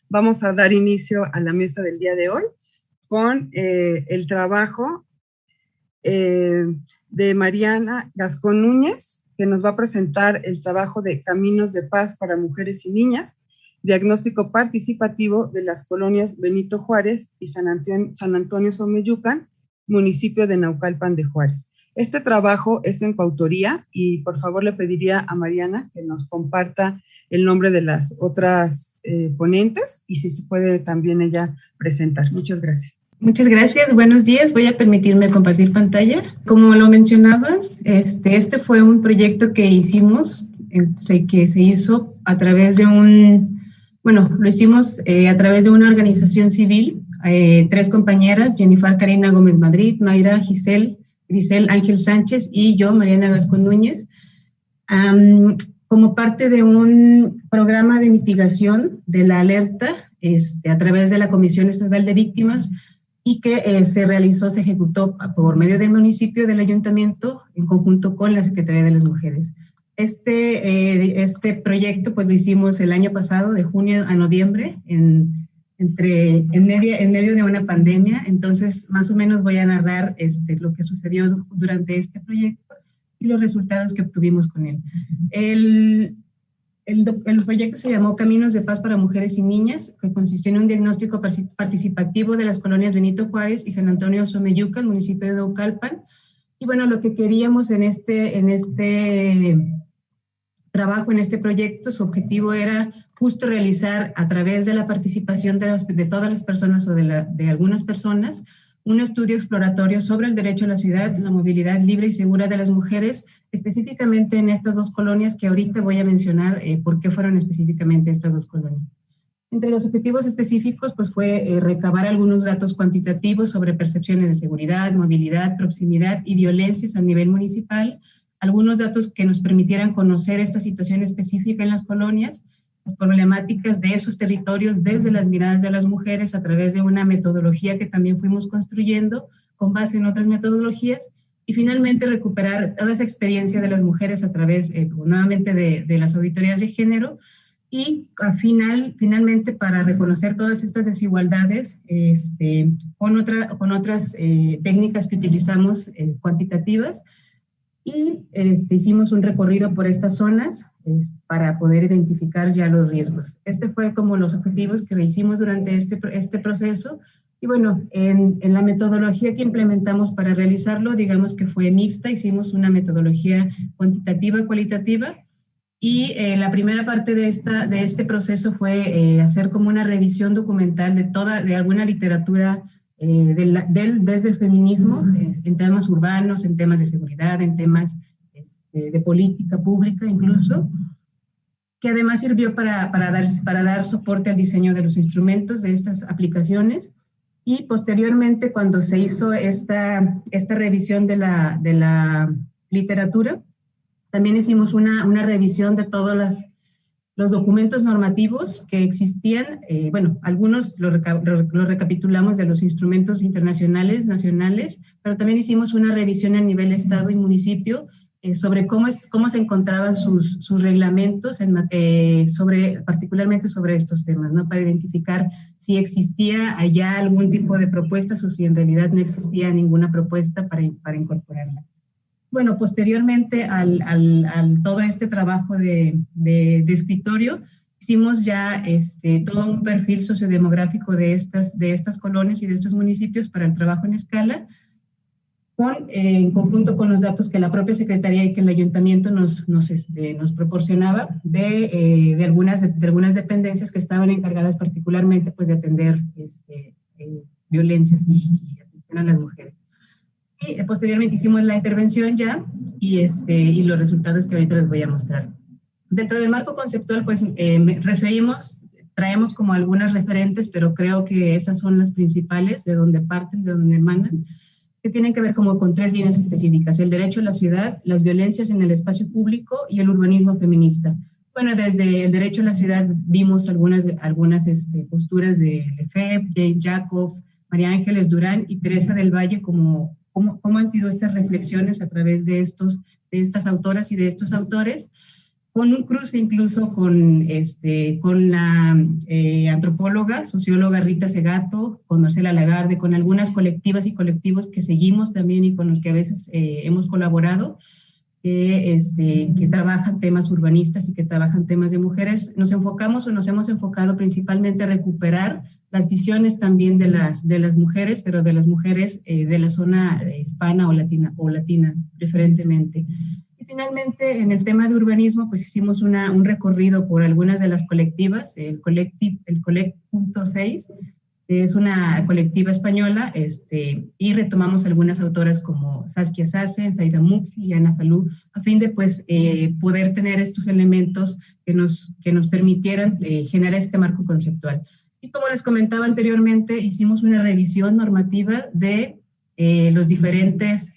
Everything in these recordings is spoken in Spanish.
vamos a dar inicio a la mesa del día de hoy con el trabajo de Mariana Gascón Núñez, que nos va a presentar el trabajo de Caminos de Paz para Mujeres y Niñas, diagnóstico participativo de las colonias Benito Juárez y San Antonio Xomeyucan, municipio de Naucalpan de Juárez. Este trabajo es en coautoría y por favor le pediría a Mariana que nos comparta el nombre de las otras ponentes y si se puede también ella presentar. Muchas gracias. Muchas gracias, buenos días. Voy a permitirme compartir pantalla. Como lo mencionaba, este fue un proyecto que hicimos, que se hizo a través de lo hicimos a través de una organización civil, 3 compañeras, Jennifer Karina Gómez Madrid, Mayra Giselle, Grisel Ángel Sánchez y yo, Mariana Gascón Núñez, como parte de un programa de mitigación de la alerta a través de la Comisión Estatal de Víctimas, y que se ejecutó por medio del municipio, del ayuntamiento, en conjunto con la Secretaría de las Mujeres. Este proyecto pues lo hicimos el año pasado, de junio a noviembre, en medio de una pandemia. Entonces, más o menos voy a narrar lo que sucedió durante este proyecto y los resultados que obtuvimos con él. El proyecto se llamó Caminos de Paz para Mujeres y Niñas, que consistió en un diagnóstico participativo de las colonias Benito Juárez y San Antonio Xomeyucan, el municipio de Naucalpan. Y bueno, lo que queríamos en este trabajo, en este proyecto, su objetivo era justo realizar, a través de la participación de todas las personas o de algunas personas, un estudio exploratorio sobre el derecho a la ciudad, la movilidad libre y segura de las mujeres, específicamente en estas 2 colonias que ahorita voy a mencionar por qué fueron específicamente estas 2 colonias. Entre los objetivos específicos pues fue recabar algunos datos cuantitativos sobre percepciones de seguridad, movilidad, proximidad y violencias a nivel municipal, algunos datos que nos permitieran conocer esta situación específica en las colonias, las problemáticas de esos territorios desde las miradas de las mujeres a través de una metodología que también fuimos construyendo con base en otras metodologías, y finalmente recuperar toda esa experiencia de las mujeres a través nuevamente de las auditorías de género, y finalmente para reconocer todas estas desigualdades con otras técnicas que utilizamos cuantitativas, y hicimos un recorrido por estas zonas para poder identificar ya los riesgos. Fue como los objetivos que hicimos durante este proceso. Y bueno, en la metodología que implementamos para realizarlo, digamos que fue mixta, hicimos una metodología cuantitativa y cualitativa, y la primera parte de este proceso fue hacer como una revisión documental de alguna literatura desde el feminismo, en temas urbanos, en temas de seguridad, en temas de política pública incluso, que además sirvió para dar soporte al diseño de los instrumentos de estas aplicaciones. Y posteriormente, cuando se hizo esta revisión de la literatura, también hicimos una revisión de todos los documentos normativos que existían. Algunos los recapitulamos de los instrumentos internacionales, nacionales, pero también hicimos una revisión a nivel estado y municipio sobre cómo se encontraban sus reglamentos, particularmente sobre estos temas, ¿no? Para identificar si existía allá algún tipo de propuestas o si en realidad no existía ninguna propuesta para incorporarla. Bueno, posteriormente al todo este trabajo de escritorio, hicimos ya todo un perfil sociodemográfico de estas colonias y de estos municipios para el trabajo en escala, en conjunto con los datos que la propia Secretaría y que el Ayuntamiento nos proporcionaba de algunas dependencias que estaban encargadas particularmente pues, de atender violencias y atención a las mujeres. Y posteriormente hicimos la intervención ya y los resultados que ahorita les voy a mostrar. Dentro del marco conceptual, pues traemos como algunas referentes, pero creo que esas son las principales, de donde parten, de donde emanan, que tienen que ver como con 3 líneas específicas: el derecho a la ciudad, las violencias en el espacio público y el urbanismo feminista. Bueno, desde el derecho a la ciudad vimos algunas posturas de Lefebvre, Jane Jacobs, María Ángeles Durán y Teresa del Valle, cómo han sido estas reflexiones a través de estas autoras y de estos autores. con un cruce incluso con la antropóloga, socióloga Rita Segato, con Marcela Lagarde, con algunas colectivas y colectivos que seguimos también y con los que a veces hemos colaborado, que trabajan temas urbanistas y que trabajan temas de mujeres. Nos enfocamos o nos hemos enfocado principalmente a recuperar las visiones también de las mujeres, pero de las mujeres de la zona hispana o latina preferentemente. Y finalmente, en el tema de urbanismo, pues hicimos un recorrido por algunas de las colectivas, el Collect.6, es una colectiva española, y retomamos algunas autoras como Saskia Sassen, Zaida Muxi y Ana Falú, a fin de pues poder tener estos elementos que nos permitieran generar este marco conceptual. Y como les comentaba anteriormente, hicimos una revisión normativa de los diferentes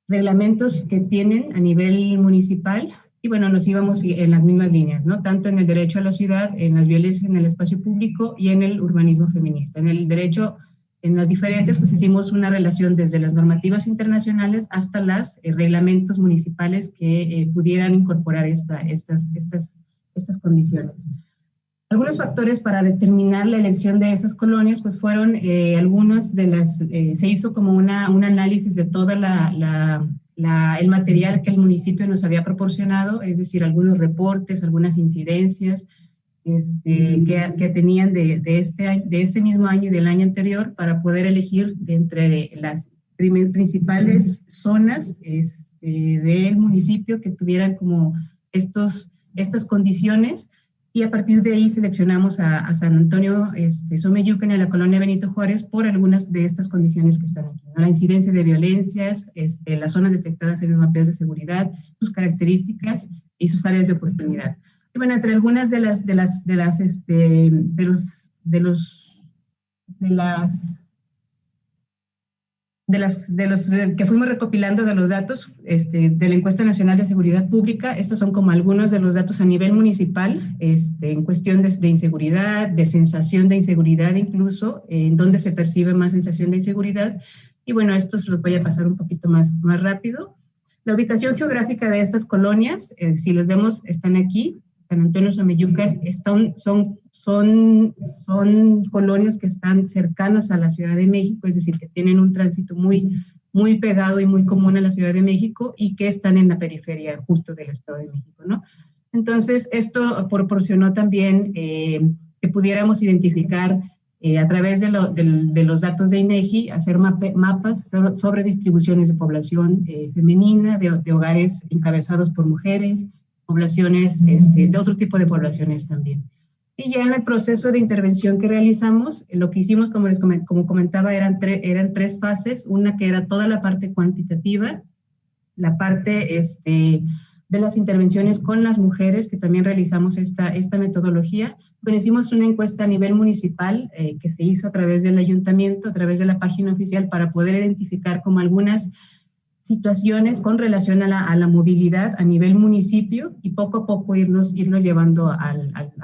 reglamentos que tienen a nivel municipal. Y bueno, nos íbamos en las mismas líneas, ¿no? Tanto en el derecho a la ciudad, en las violencias en el espacio público y en el urbanismo feminista. En el derecho, en las diferentes, pues hicimos una relación desde las normativas internacionales hasta los reglamentos municipales que pudieran incorporar estas condiciones. Algunos factores para determinar la elección de esas colonias, pues fueron algunos de las, se hizo como un análisis de toda el material que el municipio nos había proporcionado, es decir, algunos reportes, algunas incidencias que tenían de ese mismo año y del año anterior para poder elegir de entre las principales zonas del municipio que tuvieran como estas condiciones. Y a partir de ahí seleccionamos a San Antonio Xomeyucan y a la colonia Benito Juárez por algunas de estas condiciones que están aquí, ¿no? La incidencia de violencias, las zonas detectadas en los mapeos de seguridad, sus características y sus áreas de oportunidad. Y bueno, entre algunas de las que fuimos recopilando de los datos de la Encuesta Nacional de Seguridad Pública, estos son como algunos de los datos a nivel municipal, en cuestión de inseguridad, de sensación de inseguridad incluso, en donde se percibe más sensación de inseguridad. Y bueno, estos los voy a pasar un poquito más rápido. La ubicación geográfica de estas colonias, si los vemos, están aquí. San Antonio Xomeyucan, son colonias que están cercanas a la Ciudad de México, es decir, que tienen un tránsito muy, muy pegado y muy común a la Ciudad de México y que están en la periferia justo del Estado de México, ¿no? Entonces, esto proporcionó también que pudiéramos identificar a través de los datos de INEGI, hacer mapas sobre distribuciones de población femenina, de hogares encabezados por mujeres, poblaciones, de otro tipo de poblaciones también. Y ya en el proceso de intervención que realizamos, lo que hicimos, como comentaba, eran tres fases. Una que era toda la parte cuantitativa, la parte de las intervenciones con las mujeres, que también realizamos esta metodología. Bueno, hicimos una encuesta a nivel municipal que se hizo a través del ayuntamiento, a través de la página oficial, para poder identificar como algunas situaciones con relación a la movilidad a nivel municipio y poco a poco irnos llevando a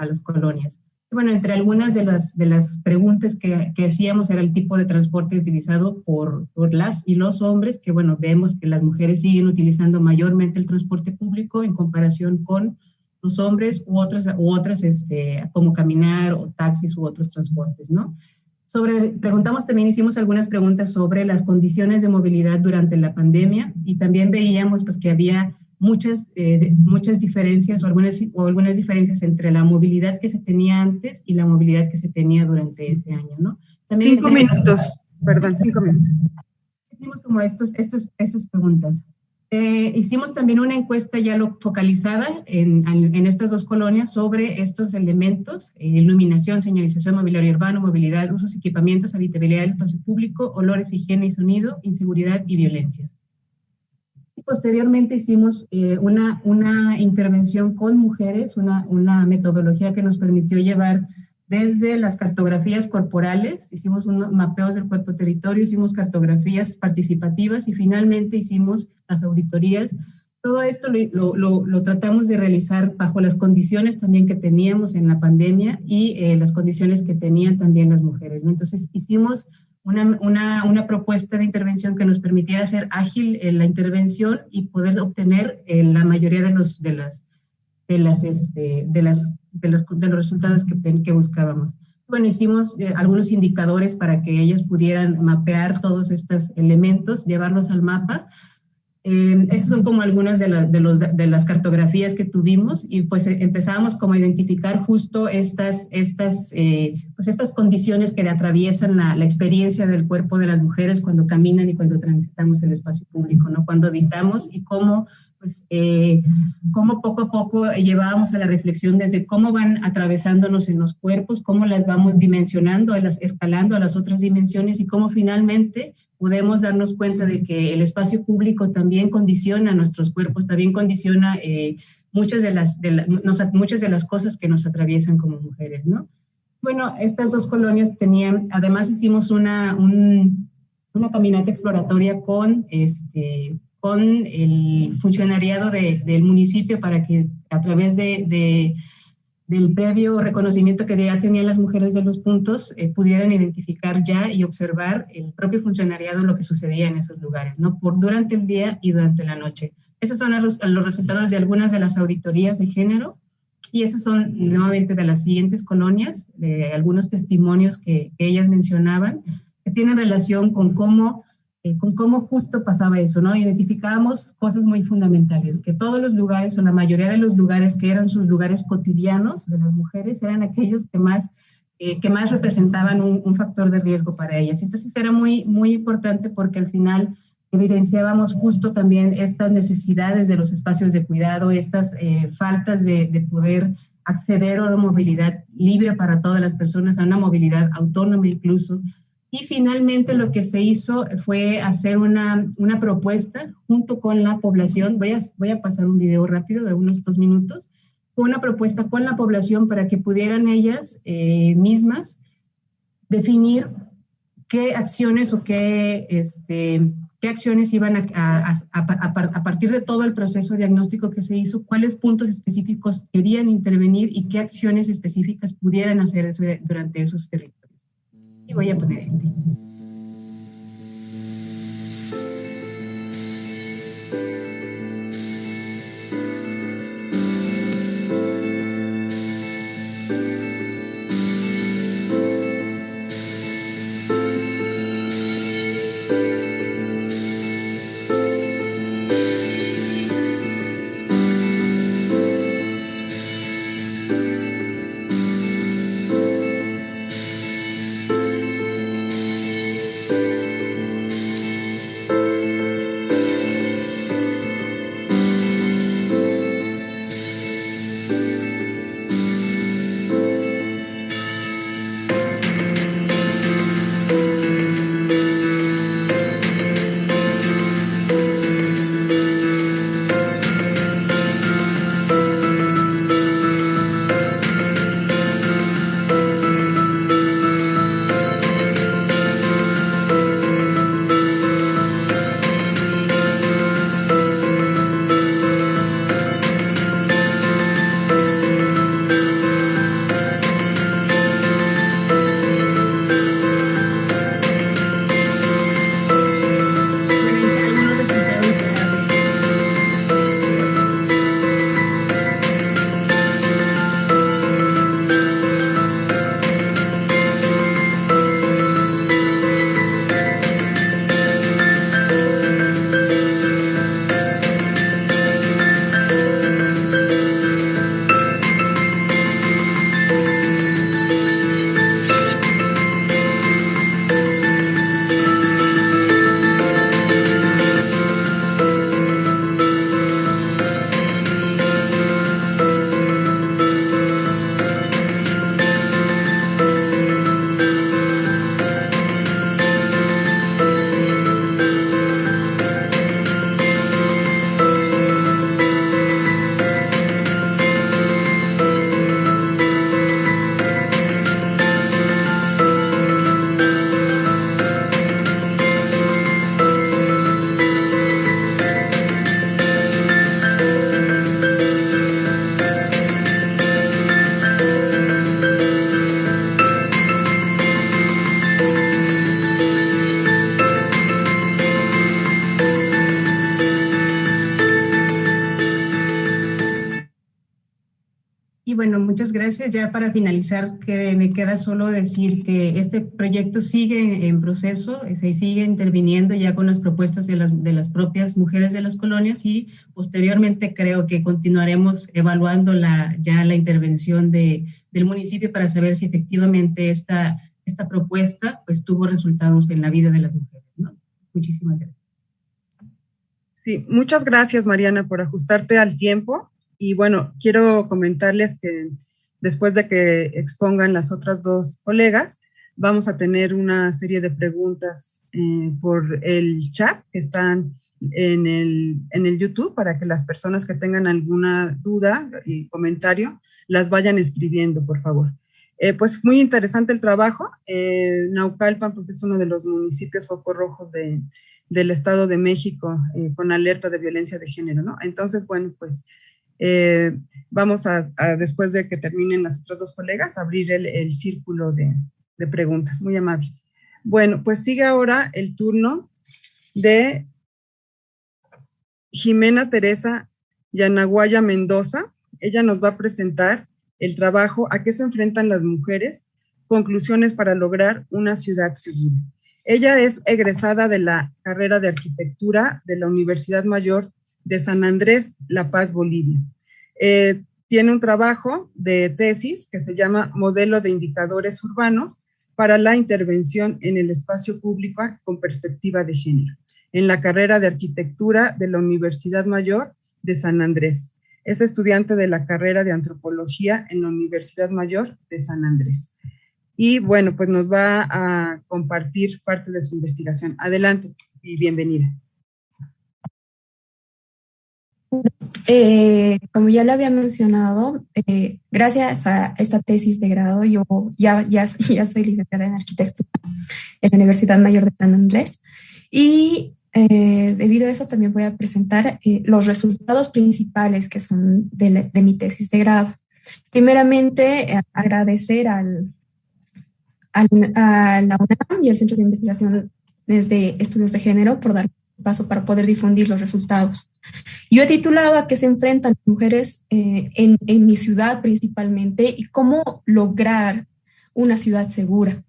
las colonias. Y bueno, entre algunas de las preguntas que hacíamos era el tipo de transporte utilizado por las y los hombres, que bueno, vemos que las mujeres siguen utilizando mayormente el transporte público en comparación con los hombres u otras como caminar o taxis u otros transportes, ¿no? Preguntamos también, hicimos algunas preguntas sobre las condiciones de movilidad durante la pandemia y también veíamos pues que había muchas diferencias o algunas diferencias entre la movilidad que se tenía antes y la movilidad que se tenía durante ese año, ¿no? También 5 minutos, perdón, 5 minutos. Hicimos como estas preguntas. Hicimos también una encuesta ya focalizada en estas dos colonias sobre estos elementos: iluminación, señalización, mobiliario urbano, movilidad, usos, equipamientos, habitabilidad del espacio público, olores, higiene y sonido, inseguridad y violencias. Y posteriormente hicimos una intervención con mujeres, una metodología que nos permitió llevar desde las cartografías corporales, hicimos unos mapeos del cuerpo territorio, hicimos cartografías participativas y finalmente hicimos las auditorías. Todo esto lo tratamos de realizar bajo las condiciones también que teníamos en la pandemia y las condiciones que tenían también las mujeres, ¿no? Entonces hicimos una propuesta de intervención que nos permitiera hacer ágil la intervención y poder obtener la mayoría de los resultados que buscábamos. Bueno, hicimos algunos indicadores para que ellas pudieran mapear todos estos elementos, llevarlos al mapa. Esas son como algunas de las cartografías que tuvimos y pues empezábamos como a identificar justo estas condiciones que le atraviesan la experiencia del cuerpo de las mujeres cuando caminan y cuando transitamos el espacio público, ¿no? Cuando habitamos y cómo poco a poco llevábamos a la reflexión desde cómo van atravesándonos en los cuerpos, cómo las vamos dimensionando, escalando a las otras dimensiones y cómo finalmente podemos darnos cuenta de que el espacio público también condiciona nuestros cuerpos, también condiciona muchas de las cosas que nos atraviesan como mujeres, ¿no? Bueno, estas dos colonias tenían, además hicimos una caminata exploratoria con el funcionariado del municipio para que a través del previo reconocimiento que ya tenían las mujeres de los puntos, pudieran identificar ya y observar el propio funcionariado lo que sucedía en esos lugares, ¿no? Durante el día y durante la noche. Esos son los resultados de algunas de las auditorías de género y esos son nuevamente de las siguientes colonias, de algunos testimonios que ellas mencionaban, que tienen relación con cómo justo pasaba eso, ¿no? Identificábamos cosas muy fundamentales, que todos los lugares o la mayoría de los lugares que eran sus lugares cotidianos de las mujeres eran aquellos que más representaban un factor de riesgo para ellas. Entonces era muy, muy importante porque al final evidenciábamos justo también estas necesidades de los espacios de cuidado, estas faltas de poder acceder a una movilidad libre para todas las personas, a una movilidad autónoma incluso. Y finalmente lo que se hizo fue hacer una propuesta junto con la población. Voy a pasar un video rápido de unos 2 minutos. Fue una propuesta con la población para que pudieran ellas mismas definir qué acciones o qué acciones iban a partir de todo el proceso diagnóstico que se hizo, cuáles puntos específicos querían intervenir y qué acciones específicas pudieran hacer durante esos territorios. Y voy a poner este. gracias. Ya para finalizar, que me queda solo decir que este proyecto sigue en proceso, se sigue interviniendo ya con las propuestas de las propias mujeres de las colonias, y posteriormente creo que continuaremos evaluando la intervención del municipio para saber si efectivamente esta propuesta pues tuvo resultados en la vida de las mujeres, ¿no? Muchísimas gracias. Sí, muchas gracias, Mariana, por ajustarte al tiempo. Y bueno, quiero comentarles que después de que expongan las otras dos colegas, vamos a tener una serie de preguntas por el chat que están en el YouTube, para que las personas que tengan alguna duda y comentario las vayan escribiendo, por favor. Pues muy interesante el trabajo. Naucalpan pues es uno de los municipios foco rojos del Estado de México, con alerta de violencia de género, ¿no? Entonces, bueno, pues vamos a, después de que terminen las otras dos colegas, abrir el círculo de preguntas. Muy amable. Bueno, pues sigue ahora el turno de Jimena Teresa Yanaguaya Mendoza. Ella nos va a presentar el trabajo ¿A qué se enfrentan las mujeres? Conclusiones para lograr una ciudad segura. Ella es egresada de la carrera de arquitectura de la Universidad Mayor de San Andrés, La Paz, Bolivia. Tiene un trabajo de tesis que se llama Modelo de Indicadores Urbanos para la Intervención en el Espacio Público con Perspectiva de Género, en la carrera de arquitectura de la Universidad Mayor de San Andrés. Es estudiante de la carrera de antropología en la Universidad Mayor de San Andrés. Y bueno, pues nos va a compartir parte de su investigación. Adelante y bienvenida. Como ya lo había mencionado, gracias a esta tesis de grado, yo ya soy licenciada en arquitectura en la Universidad Mayor de San Andrés, y debido a eso también voy a presentar los resultados principales que son de mi tesis de grado. Primeramente, agradecer a la UNAM y al Centro de Investigación de Estudios de Género por dar paso para poder difundir los resultados. Yo he titulado ¿A qué se enfrentan las mujeres en mi ciudad principalmente y cómo lograr una ciudad segura?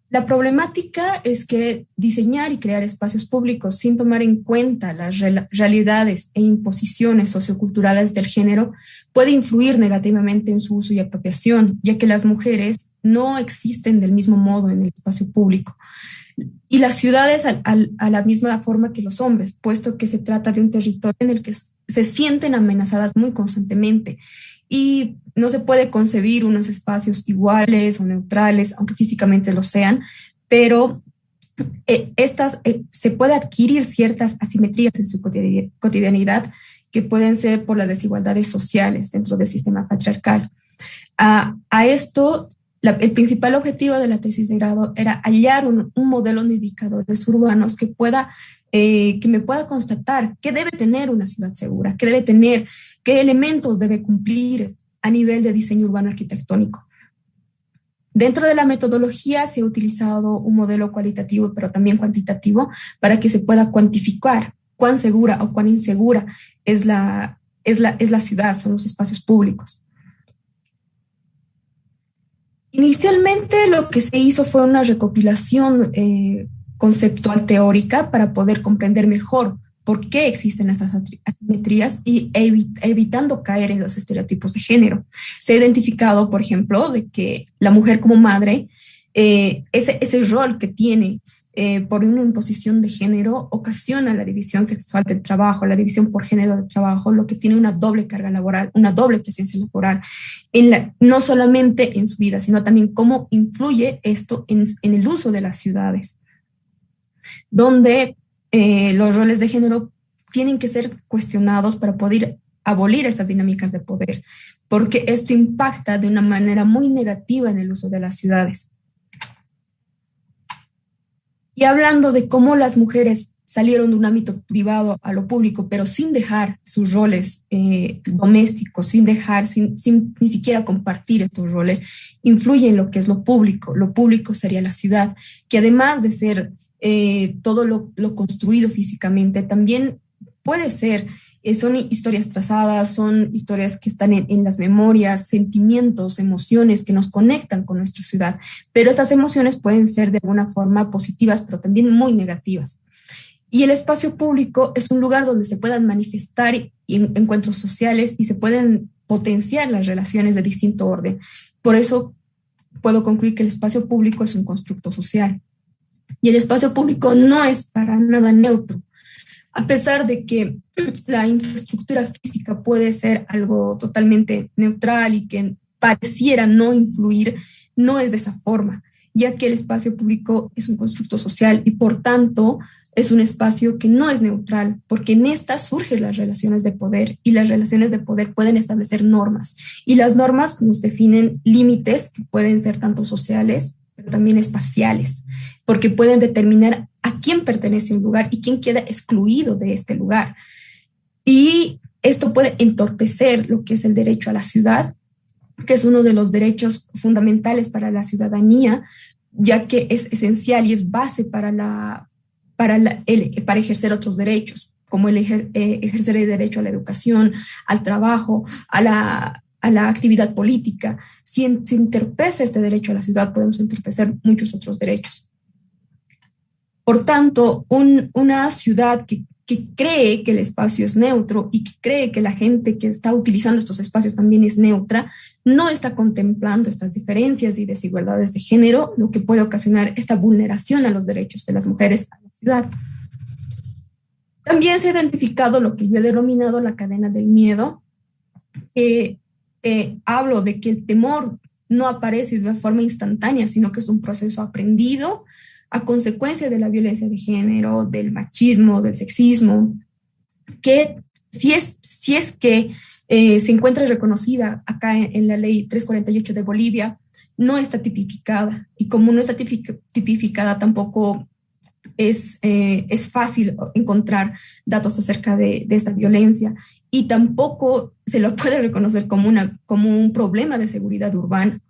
La problemática es que diseñar y crear espacios públicos sin tomar en cuenta las realidades e imposiciones socioculturales del género puede influir negativamente en su uso y apropiación, ya que las mujeres no existen del mismo modo en el espacio público. Y las ciudades a la misma forma que los hombres, puesto que se trata de un territorio en el que se sienten amenazadas muy constantemente y no se puede concebir unos espacios iguales o neutrales, aunque físicamente lo sean, pero se puede adquirir ciertas asimetrías en su cotidianidad que pueden ser por las desigualdades sociales dentro del sistema patriarcal. A esto, el principal objetivo de la tesis de grado era hallar un modelo de indicadores urbanos que me pueda constatar qué debe tener una ciudad segura, qué elementos debe cumplir a nivel de diseño urbano arquitectónico. Dentro de la metodología se ha utilizado un modelo cualitativo, pero también cuantitativo, para que se pueda cuantificar cuán segura o cuán insegura es la ciudad, son los espacios públicos. Inicialmente lo que se hizo fue una recopilación conceptual teórica para poder comprender mejor por qué existen estas asimetrías y evitando caer en los estereotipos de género. Se ha identificado, por ejemplo, de que la mujer como madre, ese rol que tiene por una imposición de género ocasiona la división sexual del trabajo, la división por género del trabajo, lo que tiene una doble carga laboral, una doble presencia laboral, no solamente en su vida, sino también cómo influye esto en el uso de las ciudades, donde los roles de género tienen que ser cuestionados para poder abolir estas dinámicas de poder, porque esto impacta de una manera muy negativa en el uso de las ciudades. Y hablando de cómo las mujeres salieron de un ámbito privado a lo público, pero sin dejar sus roles domésticos, sin ni siquiera compartir estos roles, influye en lo que es lo público. Lo público sería la ciudad, que además de ser todo lo construido físicamente, también puede ser son historias trazadas, son historias que están en las memorias, sentimientos, emociones que nos conectan con nuestra ciudad. Pero estas emociones pueden ser de alguna forma positivas, pero también muy negativas. Y el espacio público es un lugar donde se puedan manifestar encuentros sociales y se pueden potenciar las relaciones de distinto orden. Por eso puedo concluir que el espacio público es un constructo social. Y el espacio público no es para nada neutro. A pesar de que la infraestructura física puede ser algo totalmente neutral y que pareciera no influir, no es de esa forma, ya que el espacio público es un constructo social y por tanto es un espacio que no es neutral, porque en esta surgen las relaciones de poder y las relaciones de poder pueden establecer normas y las normas nos definen límites que pueden ser tanto sociales, pero también espaciales, porque pueden determinar a quién pertenece un lugar y quién queda excluido de este lugar. Y esto puede entorpecer lo que es el derecho a la ciudad, que es uno de los derechos fundamentales para la ciudadanía, ya que es esencial y es base para ejercer otros derechos, como el ejercer el derecho a la educación, al trabajo, a la actividad política. Si se entorpece este derecho a la ciudad, podemos entorpecer muchos otros derechos. Por tanto, una ciudad que cree que el espacio es neutro y que cree que la gente que está utilizando estos espacios también es neutra, no está contemplando estas diferencias y desigualdades de género, lo que puede ocasionar esta vulneración a los derechos de las mujeres a la ciudad. También se ha identificado lo que yo he denominado la cadena del miedo. Hablo de que el temor no aparece de forma instantánea, sino que es un proceso aprendido a consecuencia de la violencia de género, del machismo, del sexismo, que si es que se encuentra reconocida acá en la ley 348 de Bolivia, no está tipificada. Y como no está tipificada, tampoco es fácil encontrar datos acerca de esta violencia y tampoco se lo puede reconocer como un problema de seguridad urbana.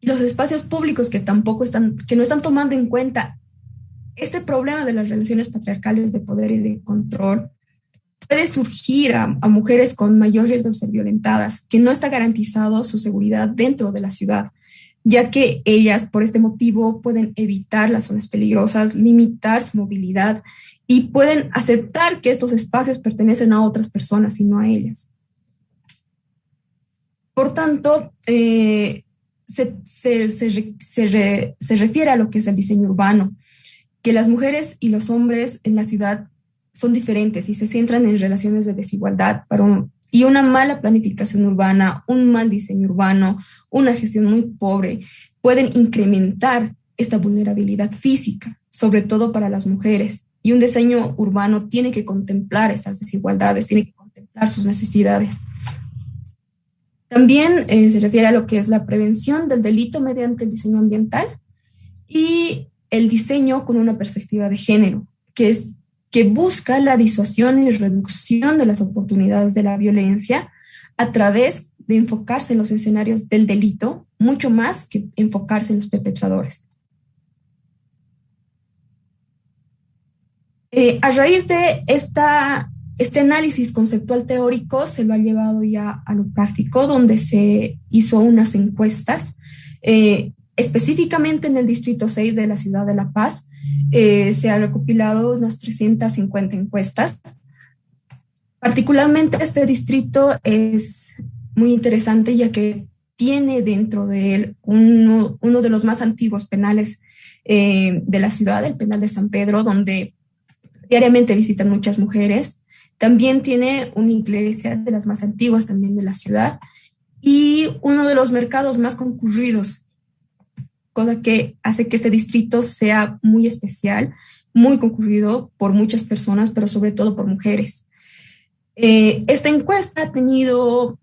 Los espacios públicos que no están tomando en cuenta este problema de las relaciones patriarcales de poder y de control, puede surgir a mujeres con mayor riesgo de ser violentadas, que no está garantizado su seguridad dentro de la ciudad, ya que ellas, por este motivo, pueden evitar las zonas peligrosas, limitar su movilidad y pueden aceptar que estos espacios pertenecen a otras personas y no a ellas. Por tanto, se refiere a lo que es el diseño urbano, que las mujeres y los hombres en la ciudad son diferentes y se centran en relaciones de desigualdad y una mala planificación urbana, un mal diseño urbano, una gestión muy pobre, pueden incrementar esta vulnerabilidad física, sobre todo para las mujeres. Y un diseño urbano tiene que contemplar estas desigualdades, tiene que contemplar sus necesidades. También se refiere a lo que es la prevención del delito mediante el diseño ambiental y el diseño con una perspectiva de género, que busca la disuasión y reducción de las oportunidades de la violencia a través de enfocarse en los escenarios del delito, mucho más que enfocarse en los perpetradores. A raíz de este análisis conceptual teórico se lo ha llevado ya a lo práctico, donde se hizo unas encuestas, específicamente en el Distrito 6 de la ciudad de La Paz. Se ha recopilado unas 350 encuestas. Particularmente este distrito es muy interesante, ya que tiene dentro de él uno de los más antiguos penales de la ciudad, el penal de San Pedro, donde diariamente visitan muchas mujeres. También tiene una iglesia de las más antiguas también de la ciudad y uno de los mercados más concurridos, cosa que hace que este distrito sea muy especial, muy concurrido por muchas personas, pero sobre todo por mujeres. Esta encuesta ha tenido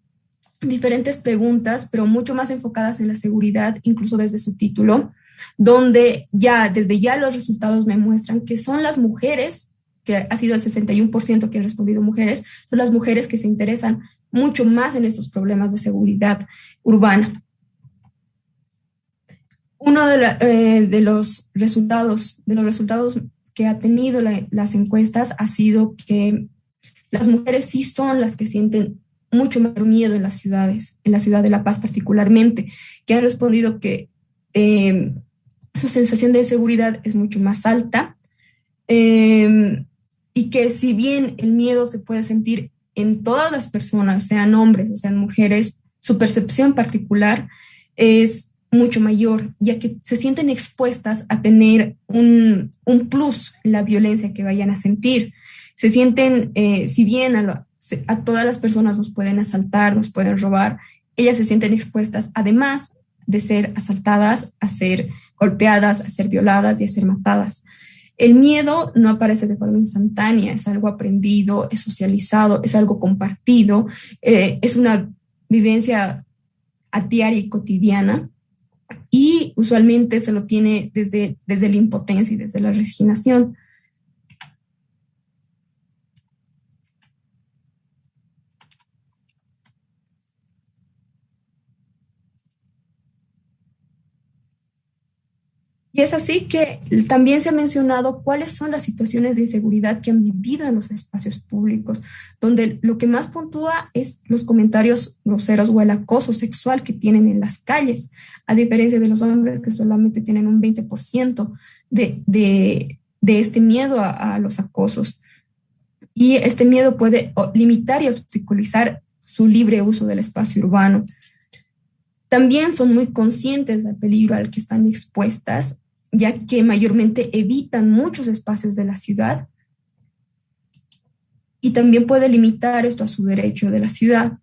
diferentes preguntas, pero mucho más enfocadas en la seguridad, incluso desde su título, donde desde ya los resultados me muestran que son las mujeres, que ha sido el 61% que han respondido mujeres, son las mujeres que se interesan mucho más en estos problemas de seguridad urbana. Uno de los resultados que ha tenido las encuestas ha sido que las mujeres sí son las que sienten mucho más miedo en las ciudades, en la ciudad de La Paz particularmente, que han respondido que su sensación de inseguridad es mucho más alta, y que si bien el miedo se puede sentir en todas las personas, sean hombres o sean mujeres, su percepción particular es mucho mayor, ya que se sienten expuestas a tener un plus en la violencia que vayan a sentir. Se sienten, si bien a todas las personas nos pueden asaltar, nos pueden robar, ellas se sienten expuestas, además de ser asaltadas, a ser golpeadas, a ser violadas y a ser matadas. El miedo no aparece de forma instantánea, es algo aprendido, es socializado, es algo compartido, es una vivencia a diaria y cotidiana, y usualmente se lo tiene desde la impotencia y desde la resignación. Y es así que también se ha mencionado cuáles son las situaciones de inseguridad que han vivido en los espacios públicos, donde lo que más puntúa es los comentarios groseros o el acoso sexual que tienen en las calles, a diferencia de los hombres que solamente tienen un 20% de este miedo a los acosos. Y este miedo puede limitar y obstaculizar su libre uso del espacio urbano. También son muy conscientes del peligro al que están expuestas, ya que mayormente evitan muchos espacios de la ciudad, y también puede limitar esto a su derecho de la ciudad.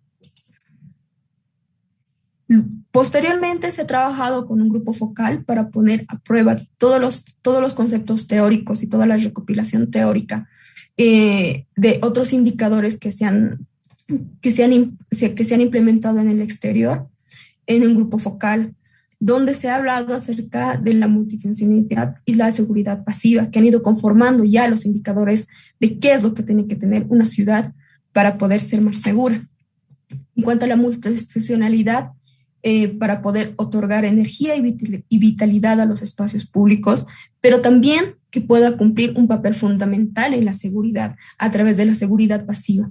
Posteriormente se ha trabajado con un grupo focal para poner a prueba todos los conceptos teóricos y toda la recopilación teórica de otros indicadores que se han implementado en el exterior, en un grupo focal, donde se ha hablado acerca de la multifuncionalidad y la seguridad pasiva, que han ido conformando ya los indicadores de qué es lo que tiene que tener una ciudad para poder ser más segura. En cuanto a la multifuncionalidad, para poder otorgar energía y vitalidad a los espacios públicos, pero también que pueda cumplir un papel fundamental en la seguridad a través de la seguridad pasiva.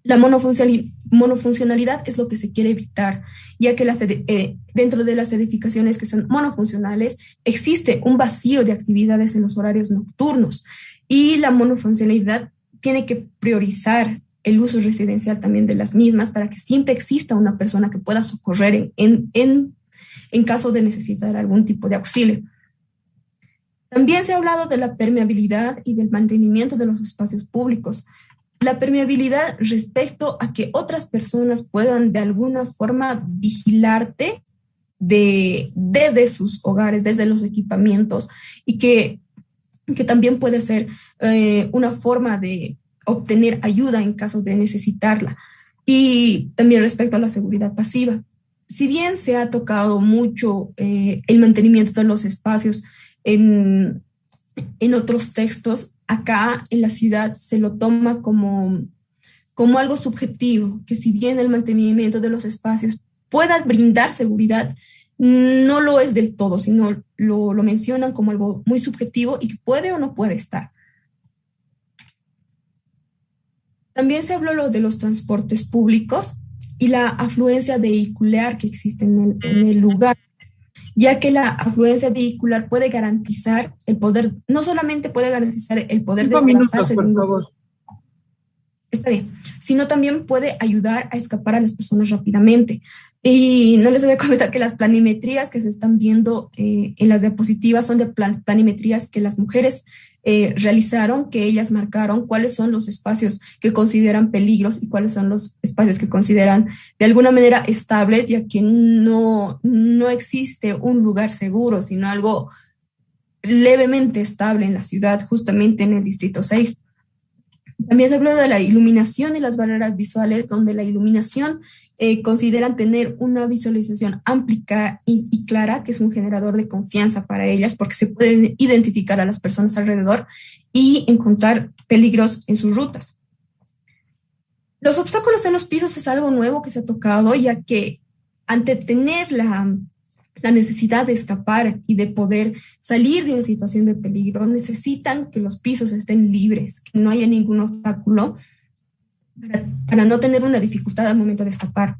La monofuncionalidad es lo que se quiere evitar, ya que dentro de las edificaciones que son monofuncionales existe un vacío de actividades en los horarios nocturnos, y la monofuncionalidad tiene que priorizar el uso residencial también de las mismas para que siempre exista una persona que pueda socorrer en caso de necesitar algún tipo de auxilio. También se ha hablado de la permeabilidad y del mantenimiento de los espacios públicos. La permeabilidad respecto a que otras personas puedan de alguna forma vigilarte desde sus hogares, desde los equipamientos, y que también puede ser una forma de obtener ayuda en caso de necesitarla. Y también respecto a la seguridad pasiva. Si bien se ha tocado mucho el mantenimiento de los espacios en otros textos, acá en la ciudad se lo toma como algo subjetivo, que si bien el mantenimiento de los espacios pueda brindar seguridad, no lo es del todo, sino lo mencionan como algo muy subjetivo y que puede o no puede estar. También se habló de los transportes públicos y la afluencia vehicular que existe en el lugar, ya que la afluencia vehicular puede garantizar el poder, no solamente puede garantizar el poder desplazarse de un lugar, está bien, sino también puede ayudar a escapar a las personas rápidamente. Y no les voy a comentar que las planimetrías que se están viendo en las diapositivas son de planimetrías que las mujeres realizaron, que ellas marcaron cuáles son los espacios que consideran peligros y cuáles son los espacios que consideran de alguna manera estables, ya que no existe un lugar seguro, sino algo levemente estable en la ciudad, justamente en el Distrito 6. También se habló de la iluminación y las barreras visuales, donde la iluminación consideran tener una visualización amplia y clara, que es un generador de confianza para ellas, porque se pueden identificar a las personas alrededor y encontrar peligros en sus rutas. Los obstáculos en los pisos es algo nuevo que se ha tocado, ya que ante tener la necesidad de escapar y de poder salir de una situación de peligro, necesitan que los pisos estén libres, que no haya ningún obstáculo para no tener una dificultad al momento de escapar.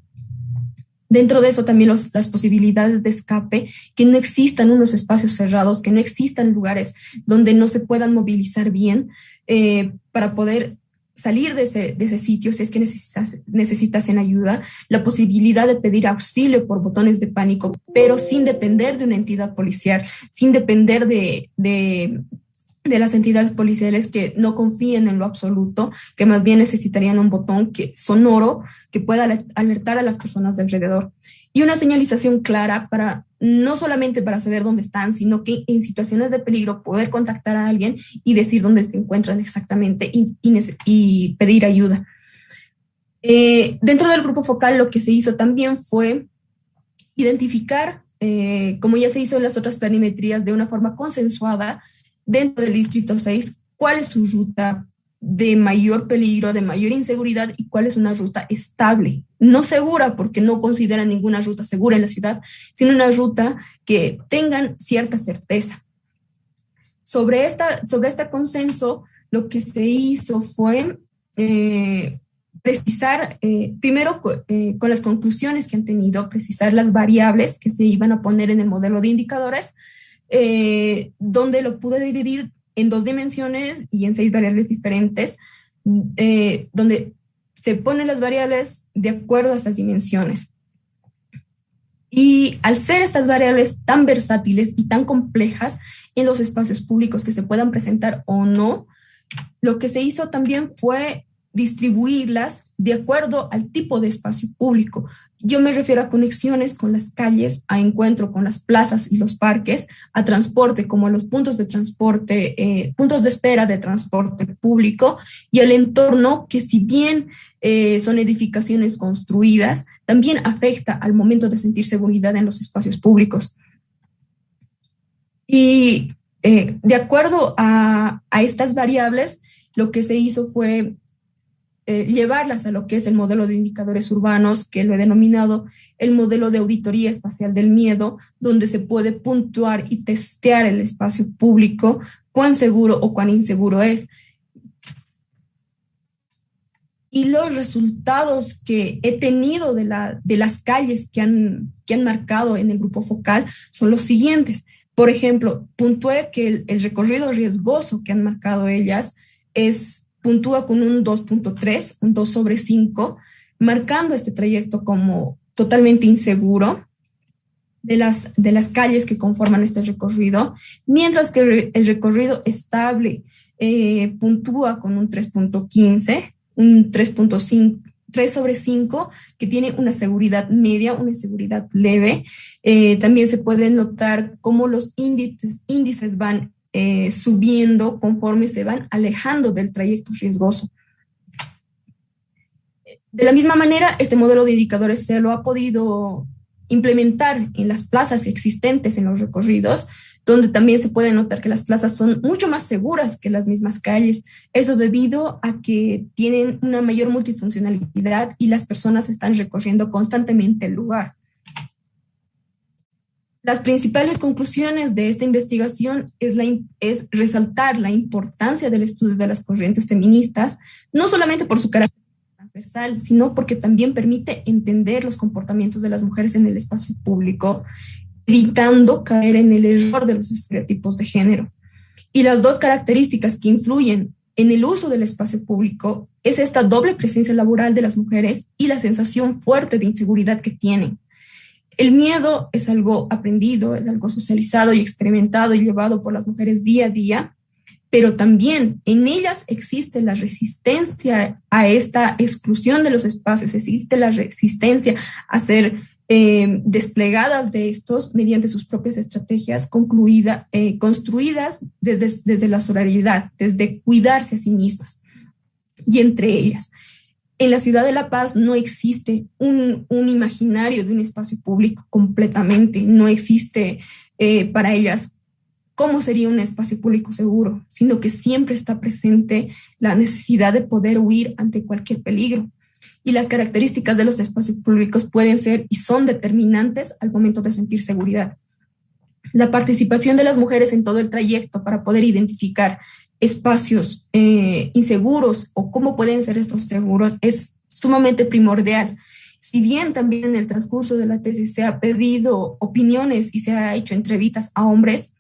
Dentro de eso también las posibilidades de escape, que no existan unos espacios cerrados, que no existan lugares donde no se puedan movilizar bien para poder salir de ese sitio si es que necesitasen ayuda, la posibilidad de pedir auxilio por botones de pánico, pero sin depender de una entidad policial, sin depender de las entidades policiales que no confíen en lo absoluto, que más bien necesitarían un botón sonoro que pueda alertar a las personas de alrededor. Y una señalización clara no solamente para saber dónde están, sino que en situaciones de peligro poder contactar a alguien y decir dónde se encuentran exactamente y pedir ayuda. Dentro del grupo focal lo que se hizo también fue identificar, como ya se hizo en las otras planimetrías, de una forma consensuada dentro del Distrito 6, cuál es su ruta de mayor peligro, de mayor inseguridad y cuál es una ruta estable, no segura porque no consideran ninguna ruta segura en la ciudad, sino una ruta que tengan cierta certeza. Sobre este consenso, lo que se hizo fue precisar, primero con las conclusiones que han tenido, precisar las variables que se iban a poner en el modelo de indicadores, donde lo pude dividir en 2 dimensiones y en 6 variables diferentes, donde se ponen las variables de acuerdo a esas dimensiones. Y al ser estas variables tan versátiles y tan complejas en los espacios públicos que se puedan presentar o no, lo que se hizo también fue distribuirlas de acuerdo al tipo de espacio público. Yo me refiero a conexiones con las calles, a encuentro con las plazas y los parques, a transporte como a los puntos de transporte, puntos de espera de transporte público y al entorno que, si bien son edificaciones construidas, también afecta al momento de sentir seguridad en los espacios públicos. Y de acuerdo a estas variables, lo que se hizo fue llevarlas a lo que es el modelo de indicadores urbanos, que lo he denominado el modelo de auditoría espacial del miedo, donde se puede puntuar y testear el espacio público, cuán seguro o cuán inseguro es. Y los resultados que he tenido de las calles que han marcado en el grupo focal son los siguientes. Por ejemplo, puntué que el recorrido riesgoso que han marcado ellas puntúa con un 2.3, un 2 sobre 5, marcando este trayecto como totalmente inseguro de las calles que conforman este recorrido, mientras que el recorrido estable puntúa con un 3.15, un 3.5, 3 sobre 5, que tiene una seguridad media, una seguridad leve. También se puede notar cómo los índices van subiendo conforme se van alejando del trayecto riesgoso. De la misma manera, este modelo de indicadores se lo ha podido implementar en las plazas existentes en los recorridos, donde también se puede notar que las plazas son mucho más seguras que las mismas calles. Eso debido a que tienen una mayor multifuncionalidad y las personas están recorriendo constantemente el lugar. Las principales conclusiones de esta investigación es resaltar la importancia del estudio de las corrientes feministas, no solamente por su carácter transversal, sino porque también permite entender los comportamientos de las mujeres en el espacio público, evitando caer en el error de los estereotipos de género. Y las 2 características que influyen en el uso del espacio público es esta doble presencia laboral de las mujeres y la sensación fuerte de inseguridad que tienen. El miedo es algo aprendido, es algo socializado y experimentado y llevado por las mujeres día a día, pero también en ellas existe la resistencia a esta exclusión de los espacios, existe la resistencia a ser desplegadas de estos mediante sus propias estrategias construidas desde la sororidad, desde cuidarse a sí mismas. Y entre ellas, en la ciudad de La Paz no existe un imaginario de un espacio público completamente, no existe para ellas cómo sería un espacio público seguro, sino que siempre está presente la necesidad de poder huir ante cualquier peligro. y las características de los espacios públicos pueden ser y son determinantes al momento de sentir seguridad. La participación de las mujeres en todo el trayecto para poder identificar espacios inseguros o cómo pueden ser estos seguros es sumamente primordial. Si bien también en el transcurso de la tesis se ha pedido opiniones y se ha hecho entrevistas a hombres,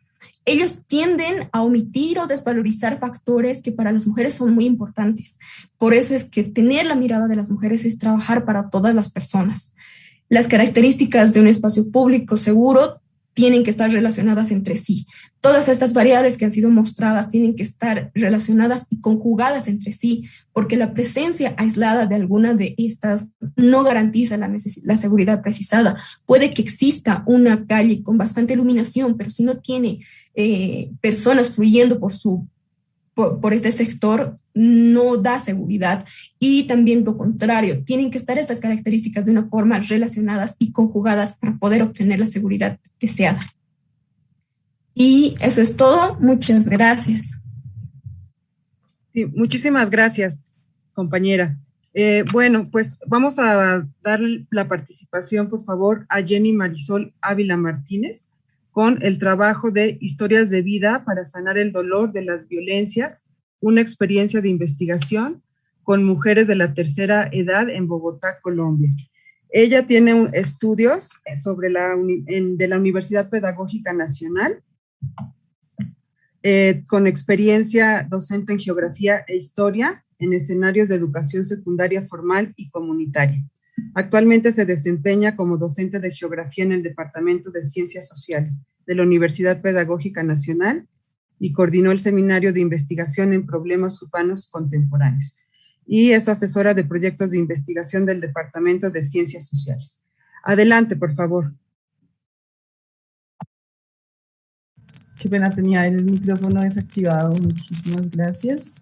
ellos tienden a omitir o desvalorizar factores que para las mujeres son muy importantes. Por eso es que tener la mirada de las mujeres es trabajar para todas las personas. Las características de un espacio público seguro tienen que estar relacionadas entre sí. Todas estas variables que han sido mostradas tienen que estar relacionadas y conjugadas entre sí, porque la presencia aislada de alguna de estas no garantiza la seguridad precisada. Puede que exista una calle con bastante iluminación, pero si no tiene personas fluyendo por este sector, no da seguridad. Y también lo contrario, tienen que estar estas características de una forma relacionadas y conjugadas para poder obtener la seguridad deseada. Y eso es todo. Muchas gracias. Sí, muchísimas gracias, compañera. Bueno, pues vamos a dar la participación, por favor, a Jenny Marisol Ávila Martínez con el trabajo de Historias de vida para sanar el dolor de las violencias, una experiencia de investigación con mujeres de la tercera edad en Bogotá, Colombia. Ella tiene estudios sobre de la Universidad Pedagógica Nacional, con experiencia docente en geografía e historia en escenarios de educación secundaria formal y comunitaria. Actualmente se desempeña como docente de geografía en el Departamento de Ciencias Sociales de la Universidad Pedagógica Nacional y coordinó el Seminario de Investigación en Problemas Urbanos Contemporáneos. Y es asesora de proyectos de investigación del Departamento de Ciencias Sociales. Adelante, por favor. Qué pena, tenía el micrófono desactivado. Muchísimas gracias.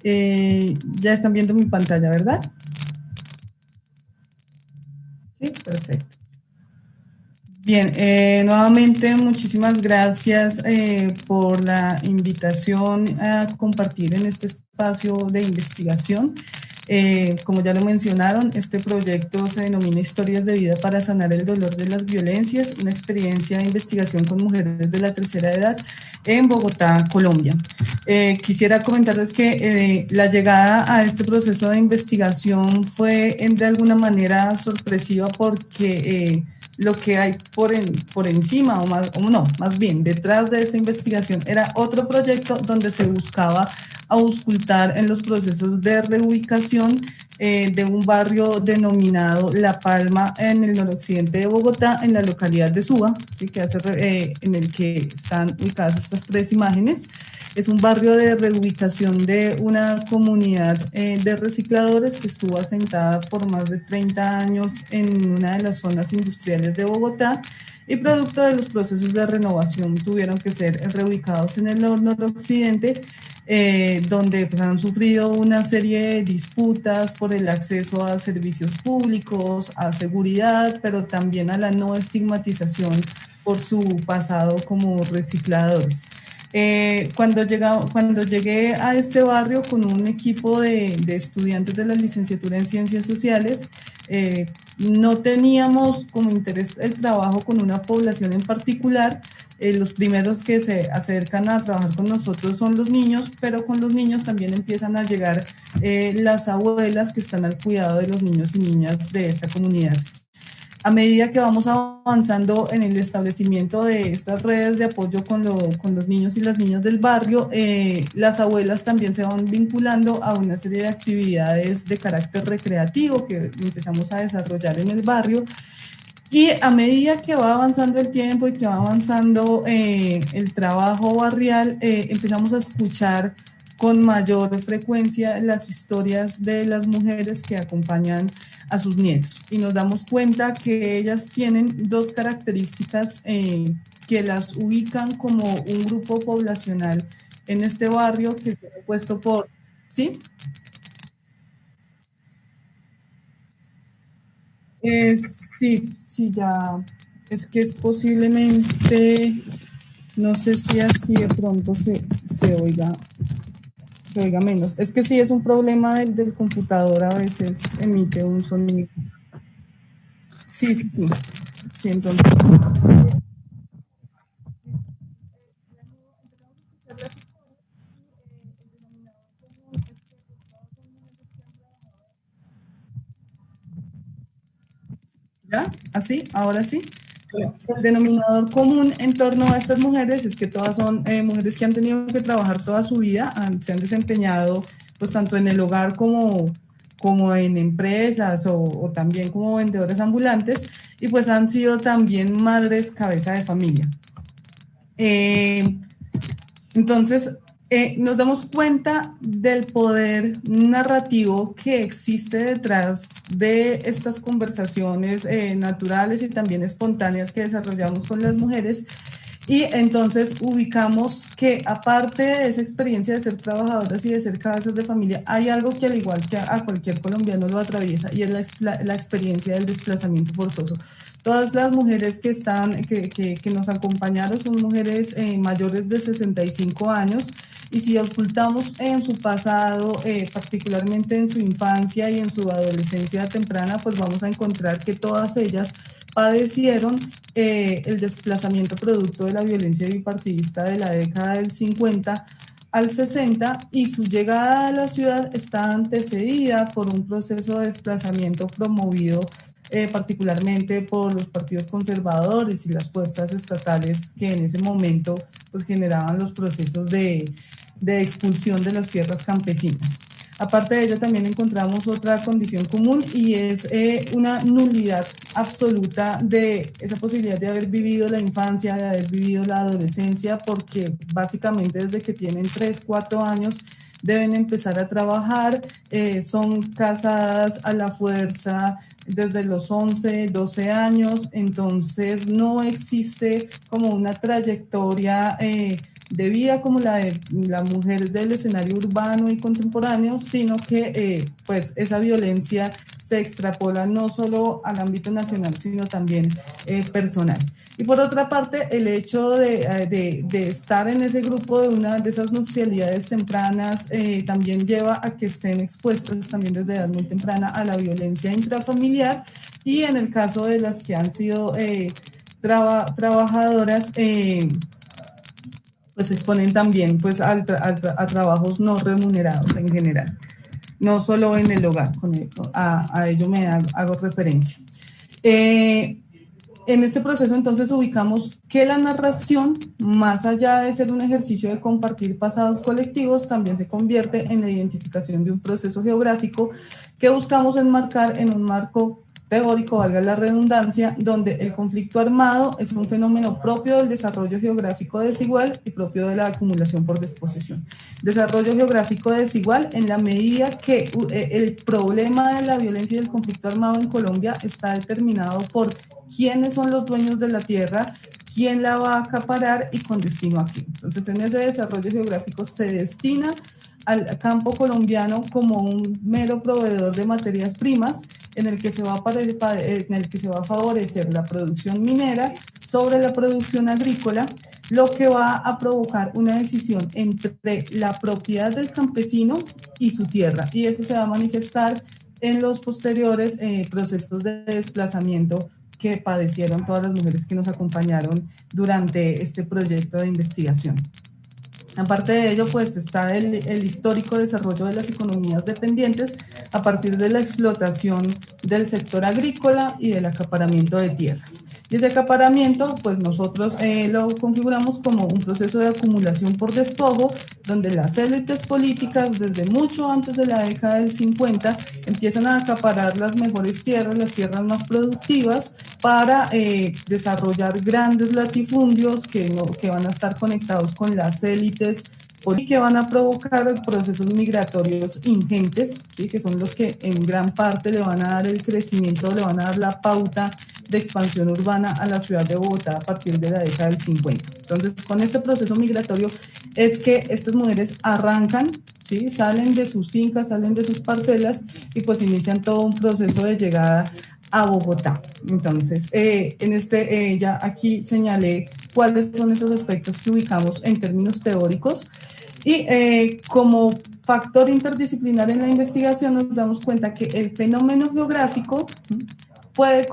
Ya están viendo mi pantalla, ¿verdad? Sí, perfecto. Bien, nuevamente muchísimas gracias por la invitación a compartir en este espacio de investigación. Como ya lo mencionaron, este proyecto se denomina Historias de vida para sanar el dolor de las violencias, una experiencia de investigación con mujeres de la tercera edad en Bogotá, Colombia. Quisiera comentarles que la llegada a este proceso de investigación fue de alguna manera sorpresiva porque lo que hay por encima, más bien detrás de esta investigación, era otro proyecto donde se buscaba auscultar en los procesos de reubicación de un barrio denominado La Palma en el noroccidente de Bogotá, en la localidad de Suba, ¿sí? En el que están ubicadas estas tres imágenes. Es un barrio de reubicación de una comunidad de recicladores que estuvo asentada por más de 30 años en una de las zonas industriales de Bogotá y producto de los procesos de renovación tuvieron que ser reubicados en el noroccidente, donde pues, han sufrido una serie de disputas por el acceso a servicios públicos, a seguridad, pero también a la no estigmatización por su pasado como recicladores. Cuando llegué a este barrio con un equipo de estudiantes de la licenciatura en Ciencias Sociales, no teníamos como interés el trabajo con una población en particular. Los primeros que se acercan a trabajar con nosotros son los niños, pero con los niños también empiezan a llegar las abuelas que están al cuidado de los niños y niñas de esta comunidad. A medida que vamos avanzando en el establecimiento de estas redes de apoyo con los niños y las niñas del barrio, las abuelas también se van vinculando a una serie de actividades de carácter recreativo que empezamos a desarrollar en el barrio. Y a medida que va avanzando el tiempo y que va avanzando el trabajo barrial, empezamos a escuchar con mayor frecuencia las historias de las mujeres que acompañan a sus nietos. Y nos damos cuenta que ellas tienen dos características que las ubican como un grupo poblacional en este barrio que se ha puesto por... ¿Sí? Sí, ya. Es que es posiblemente, no sé si así de pronto se se oiga menos. Es que sí es un problema del computador, a veces emite un sonido. Sí, sí, sí. Sí, entonces. ¿Ya? ¿Así? ¿Ahora sí? El denominador común en torno a estas mujeres es que todas son mujeres que han tenido que trabajar toda su vida, se han desempeñado pues tanto en el hogar como en empresas o también como vendedoras ambulantes y pues han sido también madres cabeza de familia. Entonces, nos damos cuenta del poder narrativo que existe detrás de estas conversaciones naturales y también espontáneas que desarrollamos con las mujeres. Y entonces ubicamos que aparte de esa experiencia de ser trabajadoras y de ser cabezas de familia, hay algo que al igual que a cualquier colombiano lo atraviesa y es la experiencia del desplazamiento forzoso. Todas las mujeres que nos acompañaron son mujeres mayores de 65 años y si ocultamos en su pasado, particularmente en su infancia y en su adolescencia temprana, pues vamos a encontrar que todas ellas padecieron el desplazamiento producto de la violencia bipartidista de la década del 50 al 60 y su llegada a la ciudad está antecedida por un proceso de desplazamiento promovido particularmente por los partidos conservadores y las fuerzas estatales que en ese momento pues, generaban los procesos de expulsión de las tierras campesinas. Aparte de ello, también encontramos otra condición común y es una nulidad absoluta de esa posibilidad de haber vivido la infancia, de haber vivido la adolescencia, porque básicamente desde que tienen 3, 4 años deben empezar a trabajar, son casadas a la fuerza desde los 11, 12 años, entonces no existe como una trayectoria de vida como la de la mujer del escenario urbano y contemporáneo, sino que pues esa violencia se extrapola no solo al ámbito nacional, sino también personal. Y por otra parte, el hecho de estar en ese grupo de una de esas nupcialidades tempranas también lleva a que estén expuestas también desde edad muy temprana a la violencia intrafamiliar y en el caso de las que han sido trabajadoras, pues se exponen también pues, a trabajos no remunerados en general, no solo en el hogar, a ello me hago referencia. En este proceso entonces ubicamos que la narración, más allá de ser un ejercicio de compartir pasados colectivos, también se convierte en la identificación de un proceso geográfico que buscamos enmarcar en un marco teórico, valga la redundancia, donde el conflicto armado es un fenómeno propio del desarrollo geográfico desigual y propio de la acumulación por desposesión. Desarrollo geográfico desigual en la medida que el problema de la violencia y del conflicto armado en Colombia está determinado por quiénes son los dueños de la tierra, quién la va a acaparar y con destino a qué. Entonces, en ese desarrollo geográfico se destina al campo colombiano como un mero proveedor de materias primas en el que se va a favorecer la producción minera sobre la producción agrícola, lo que va a provocar una decisión entre la propiedad del campesino y su tierra. Y eso se va a manifestar en los posteriores procesos de desplazamiento que padecieron todas las mujeres que nos acompañaron durante este proyecto de investigación. Aparte de ello, pues está el histórico desarrollo de las economías dependientes a partir de la explotación del sector agrícola y del acaparamiento de tierras. Y ese acaparamiento, pues nosotros lo configuramos como un proceso de acumulación por despojo, donde las élites políticas, desde mucho antes de la década del 50, empiezan a acaparar las mejores tierras, las tierras más productivas, para desarrollar grandes latifundios que van a estar conectados con las élites y que van a provocar procesos migratorios ingentes, ¿sí? Que son los que en gran parte le van a dar el crecimiento, le van a dar la pauta de expansión urbana a la ciudad de Bogotá a partir de la década del 50. Entonces, con este proceso migratorio es que estas mujeres arrancan, ¿sí? Salen de sus fincas, salen de sus parcelas y pues inician todo un proceso de llegada a Bogotá. Entonces, ya aquí señalé cuáles son esos aspectos que ubicamos en términos teóricos Y como factor interdisciplinar en la investigación nos damos cuenta que el fenómeno geográfico puede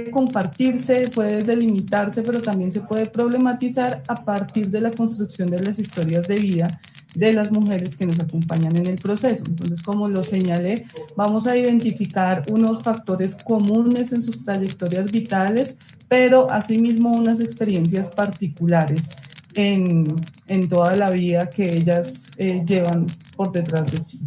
compartirse, puede delimitarse, pero también se puede problematizar a partir de la construcción de las historias de vida de las mujeres que nos acompañan en el proceso. Entonces, como lo señalé, vamos a identificar unos factores comunes en sus trayectorias vitales, pero asimismo unas experiencias particulares en toda la vida que ellas llevan por detrás de sí.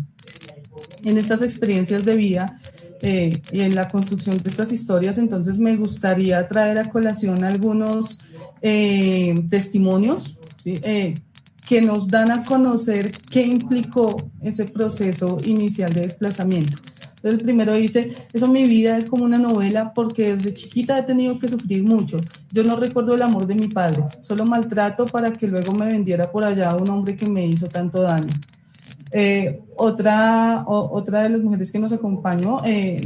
En estas experiencias de vida y en la construcción de estas historias, entonces me gustaría traer a colación algunos testimonios, ¿sí? Que nos dan a conocer qué implicó ese proceso inicial de desplazamiento. Entonces, el primero dice, eso mi vida es como una novela porque desde chiquita he tenido que sufrir mucho. Yo no recuerdo el amor de mi padre, solo maltrato para que luego me vendiera por allá un hombre que me hizo tanto daño. Otra de las mujeres que nos acompañó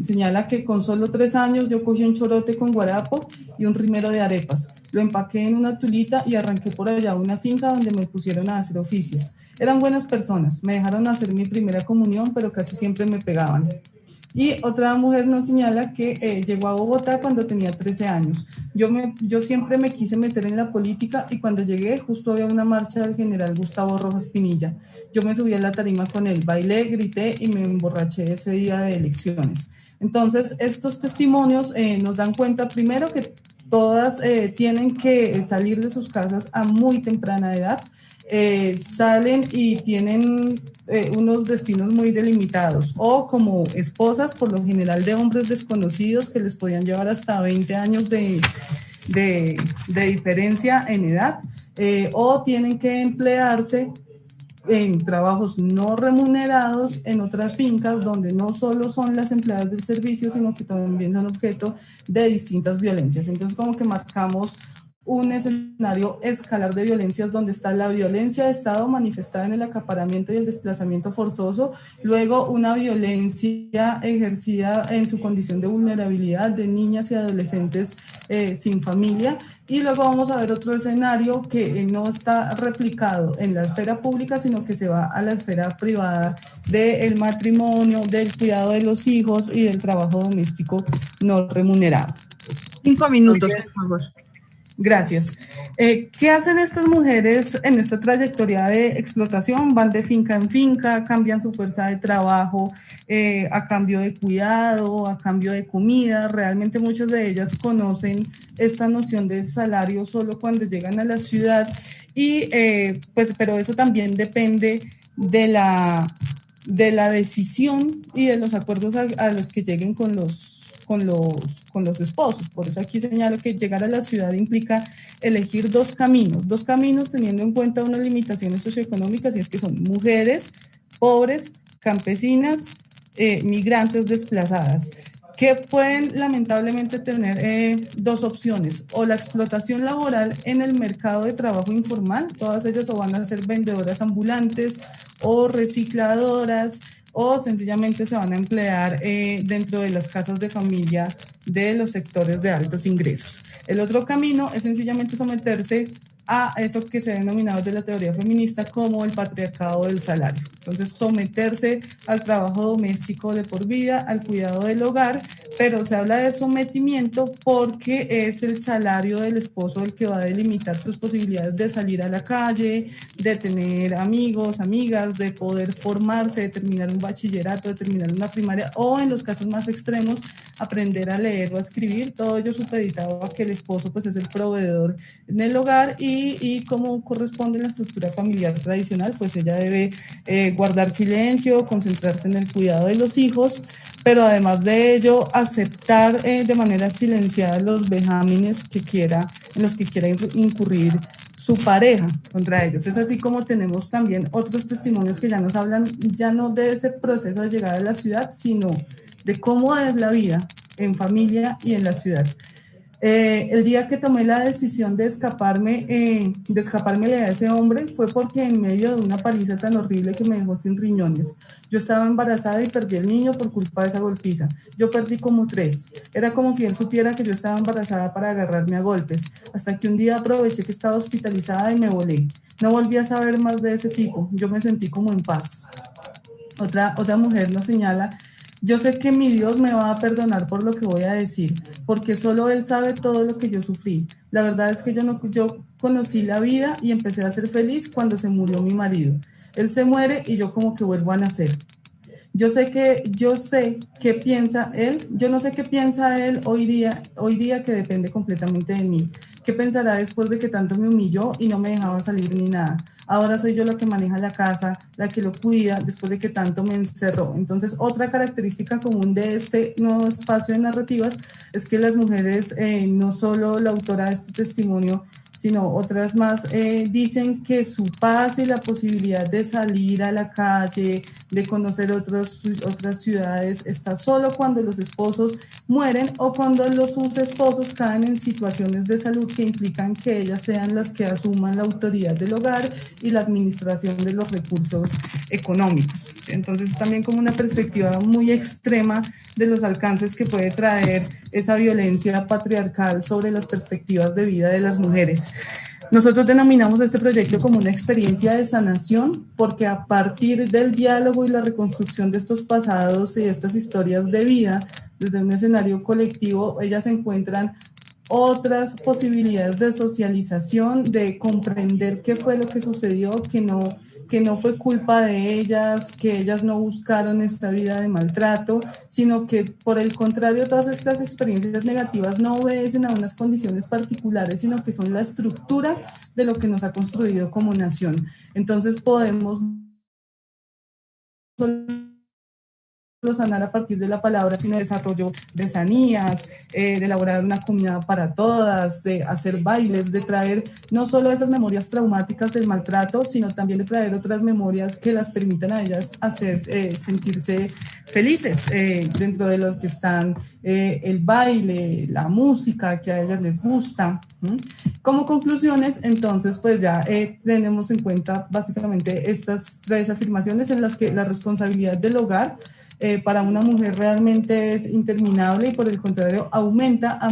señala que con solo 3 años yo cogí un chorote con guarapo y un rimero de arepas. Lo empaqué en una tulita y arranqué por allá a una finca donde me pusieron a hacer oficios. Eran buenas personas, me dejaron hacer mi primera comunión, pero casi siempre me pegaban. Y otra mujer nos señala que llegó a Bogotá cuando tenía 13 años. Yo siempre me quise meter en la política y cuando llegué justo había una marcha del general Gustavo Rojas Pinilla. Yo me subí a la tarima con él, bailé, grité y me emborraché ese día de elecciones. Entonces, estos testimonios nos dan cuenta primero que todas tienen que salir de sus casas a muy temprana edad. Salen y tienen unos destinos muy delimitados o como esposas por lo general de hombres desconocidos que les podían llevar hasta 20 años de diferencia en edad o tienen que emplearse en trabajos no remunerados en otras fincas donde no solo son las empleadas del servicio sino que también son objeto de distintas violencias. Entonces como que marcamos un escenario escalar de violencias donde está la violencia de Estado manifestada en el acaparamiento y el desplazamiento forzoso, luego una violencia ejercida en su condición de vulnerabilidad de niñas y adolescentes sin familia, y luego vamos a ver otro escenario que no está replicado en la esfera pública, sino que se va a la esfera privada del matrimonio, del cuidado de los hijos y del trabajo doméstico no remunerado. 5 minutos, por favor. Gracias. ¿Qué hacen estas mujeres en esta trayectoria de explotación? Van de finca en finca, cambian su fuerza de trabajo a cambio de cuidado, a cambio de comida. Realmente muchas de ellas conocen esta noción de salario solo cuando llegan a la ciudad y pero eso también depende de la decisión y de los acuerdos a los que lleguen con los esposos. Por eso aquí señalo que llegar a la ciudad implica elegir dos caminos teniendo en cuenta unas limitaciones socioeconómicas, y es que son mujeres pobres, campesinas, migrantes desplazadas, que pueden lamentablemente tener dos opciones: o la explotación laboral en el mercado de trabajo informal, todas ellas o van a ser vendedoras ambulantes o recicladoras, o sencillamente se van a emplear dentro de las casas de familia de los sectores de altos ingresos. El otro camino es sencillamente someterse a eso que se ha denominado desde la teoría feminista como el patriarcado del salario. Entonces, someterse al trabajo doméstico de por vida, al cuidado del hogar, pero se habla de sometimiento porque es el salario del esposo el que va a delimitar sus posibilidades de salir a la calle, de tener amigos, amigas, de poder formarse, de terminar un bachillerato, de terminar una primaria o, en los casos más extremos, aprender a leer o a escribir, todo ello supeditado a que el esposo pues es el proveedor en el hogar y como corresponde en la estructura familiar tradicional, pues ella debe guardar silencio, concentrarse en el cuidado de los hijos, pero además de ello aceptar de manera silenciada los vejámenes en los que quiera incurrir su pareja contra ellos. Es así como tenemos también otros testimonios que ya nos hablan ya no de ese proceso de llegar a la ciudad, sino de cómo es la vida en familia y en la ciudad. El día que tomé la decisión de escaparme a ese hombre fue porque en medio de una paliza tan horrible que me dejó sin riñones. Yo estaba embarazada y perdí el niño por culpa de esa golpiza. Yo perdí como 3. Era como si él supiera que yo estaba embarazada para agarrarme a golpes. Hasta que un día aproveché que estaba hospitalizada y me volé. No volví a saber más de ese tipo, yo me sentí como en paz. Otra mujer nos señala: yo sé que mi Dios me va a perdonar por lo que voy a decir, porque solo Él sabe todo lo que yo sufrí. La verdad es que yo conocí la vida y empecé a ser feliz cuando se murió mi marido. Él se muere y yo como que vuelvo a nacer. Yo sé qué piensa él, yo no sé qué piensa él hoy día que depende completamente de mí. ¿Qué pensará después de que tanto me humilló y no me dejaba salir ni nada? Ahora soy yo la que maneja la casa, la que lo cuida, después de que tanto me encerró. Entonces, otra característica común de este nuevo espacio de narrativas es que las mujeres, no solo la autora de este testimonio, sino otras más, dicen que su paz y la posibilidad de salir a la calle, de conocer otras ciudades, está solo cuando los esposos mueren o cuando sus esposos caen en situaciones de salud que implican que ellas sean las que asuman la autoridad del hogar y la administración de los recursos económicos. Entonces, también como una perspectiva muy extrema de los alcances que puede traer esa violencia patriarcal sobre las perspectivas de vida de las mujeres. Nosotros denominamos este proyecto como una experiencia de sanación porque a partir del diálogo y la reconstrucción de estos pasados y estas historias de vida desde un escenario colectivo, ellas encuentran otras posibilidades de socialización, de comprender qué fue lo que sucedió, que no fue culpa de ellas, que ellas no buscaron esta vida de maltrato, sino que por el contrario todas estas experiencias negativas no obedecen a unas condiciones particulares, sino que son la estructura de lo que nos ha construido como nación. Entonces podemos sanar a partir de la palabra, sino de desarrollo de sanías, de elaborar una comida para todas, de hacer bailes, de traer no solo esas memorias traumáticas del maltrato, sino también de traer otras memorias que las permitan a ellas sentirse felices, dentro de los que están el baile, la música que a ellas les gusta. Como conclusiones, entonces, pues ya tenemos en cuenta básicamente estas 3 afirmaciones en las que la responsabilidad del hogar para una mujer realmente es interminable y por el contrario aumenta a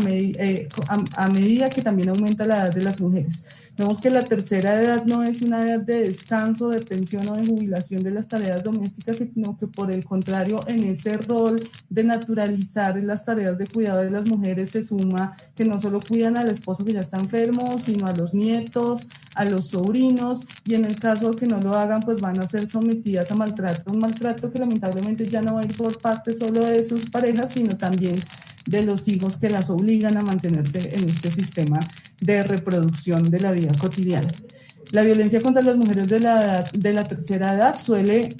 medida que también aumenta la edad de las mujeres. Vemos que la tercera edad no es una edad de descanso, de pensión o de jubilación de las tareas domésticas, sino que por el contrario, en ese rol de naturalizar las tareas de cuidado de las mujeres se suma que no solo cuidan al esposo que ya está enfermo, sino a los nietos, a los sobrinos, y en el caso que no lo hagan, pues van a ser sometidas a maltrato, un maltrato que lamentablemente ya no va a ir por parte solo de sus parejas, sino también de los hijos que las obligan a mantenerse en este sistema de reproducción de la vida cotidiana. La violencia contra las mujeres de la tercera edad suele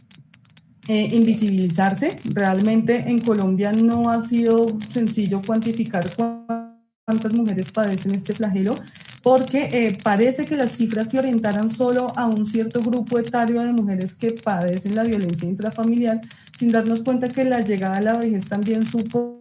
invisibilizarse. Realmente en Colombia no ha sido sencillo cuantificar cuántas mujeres padecen este flagelo, porque parece que las cifras se orientaran solo a un cierto grupo etario de mujeres que padecen la violencia intrafamiliar, sin darnos cuenta que la llegada a la vejez también supone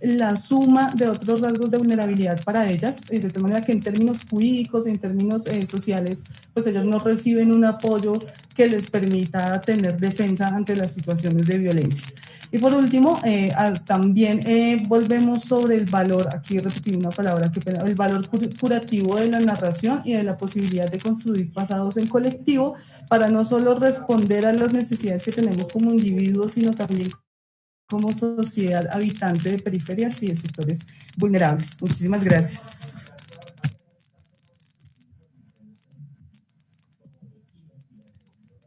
la suma de otros rasgos de vulnerabilidad para ellas, de tal manera que en términos jurídicos, en términos sociales, pues ellas no reciben un apoyo que les permita tener defensa ante las situaciones de violencia. Y por último, también volvemos sobre el valor, aquí repetí una palabra, el valor curativo de la narración y de la posibilidad de construir pasados en colectivo para no solo responder a las necesidades que tenemos como individuos, sino también como sociedad habitante de periferias y de sectores vulnerables. Muchísimas gracias.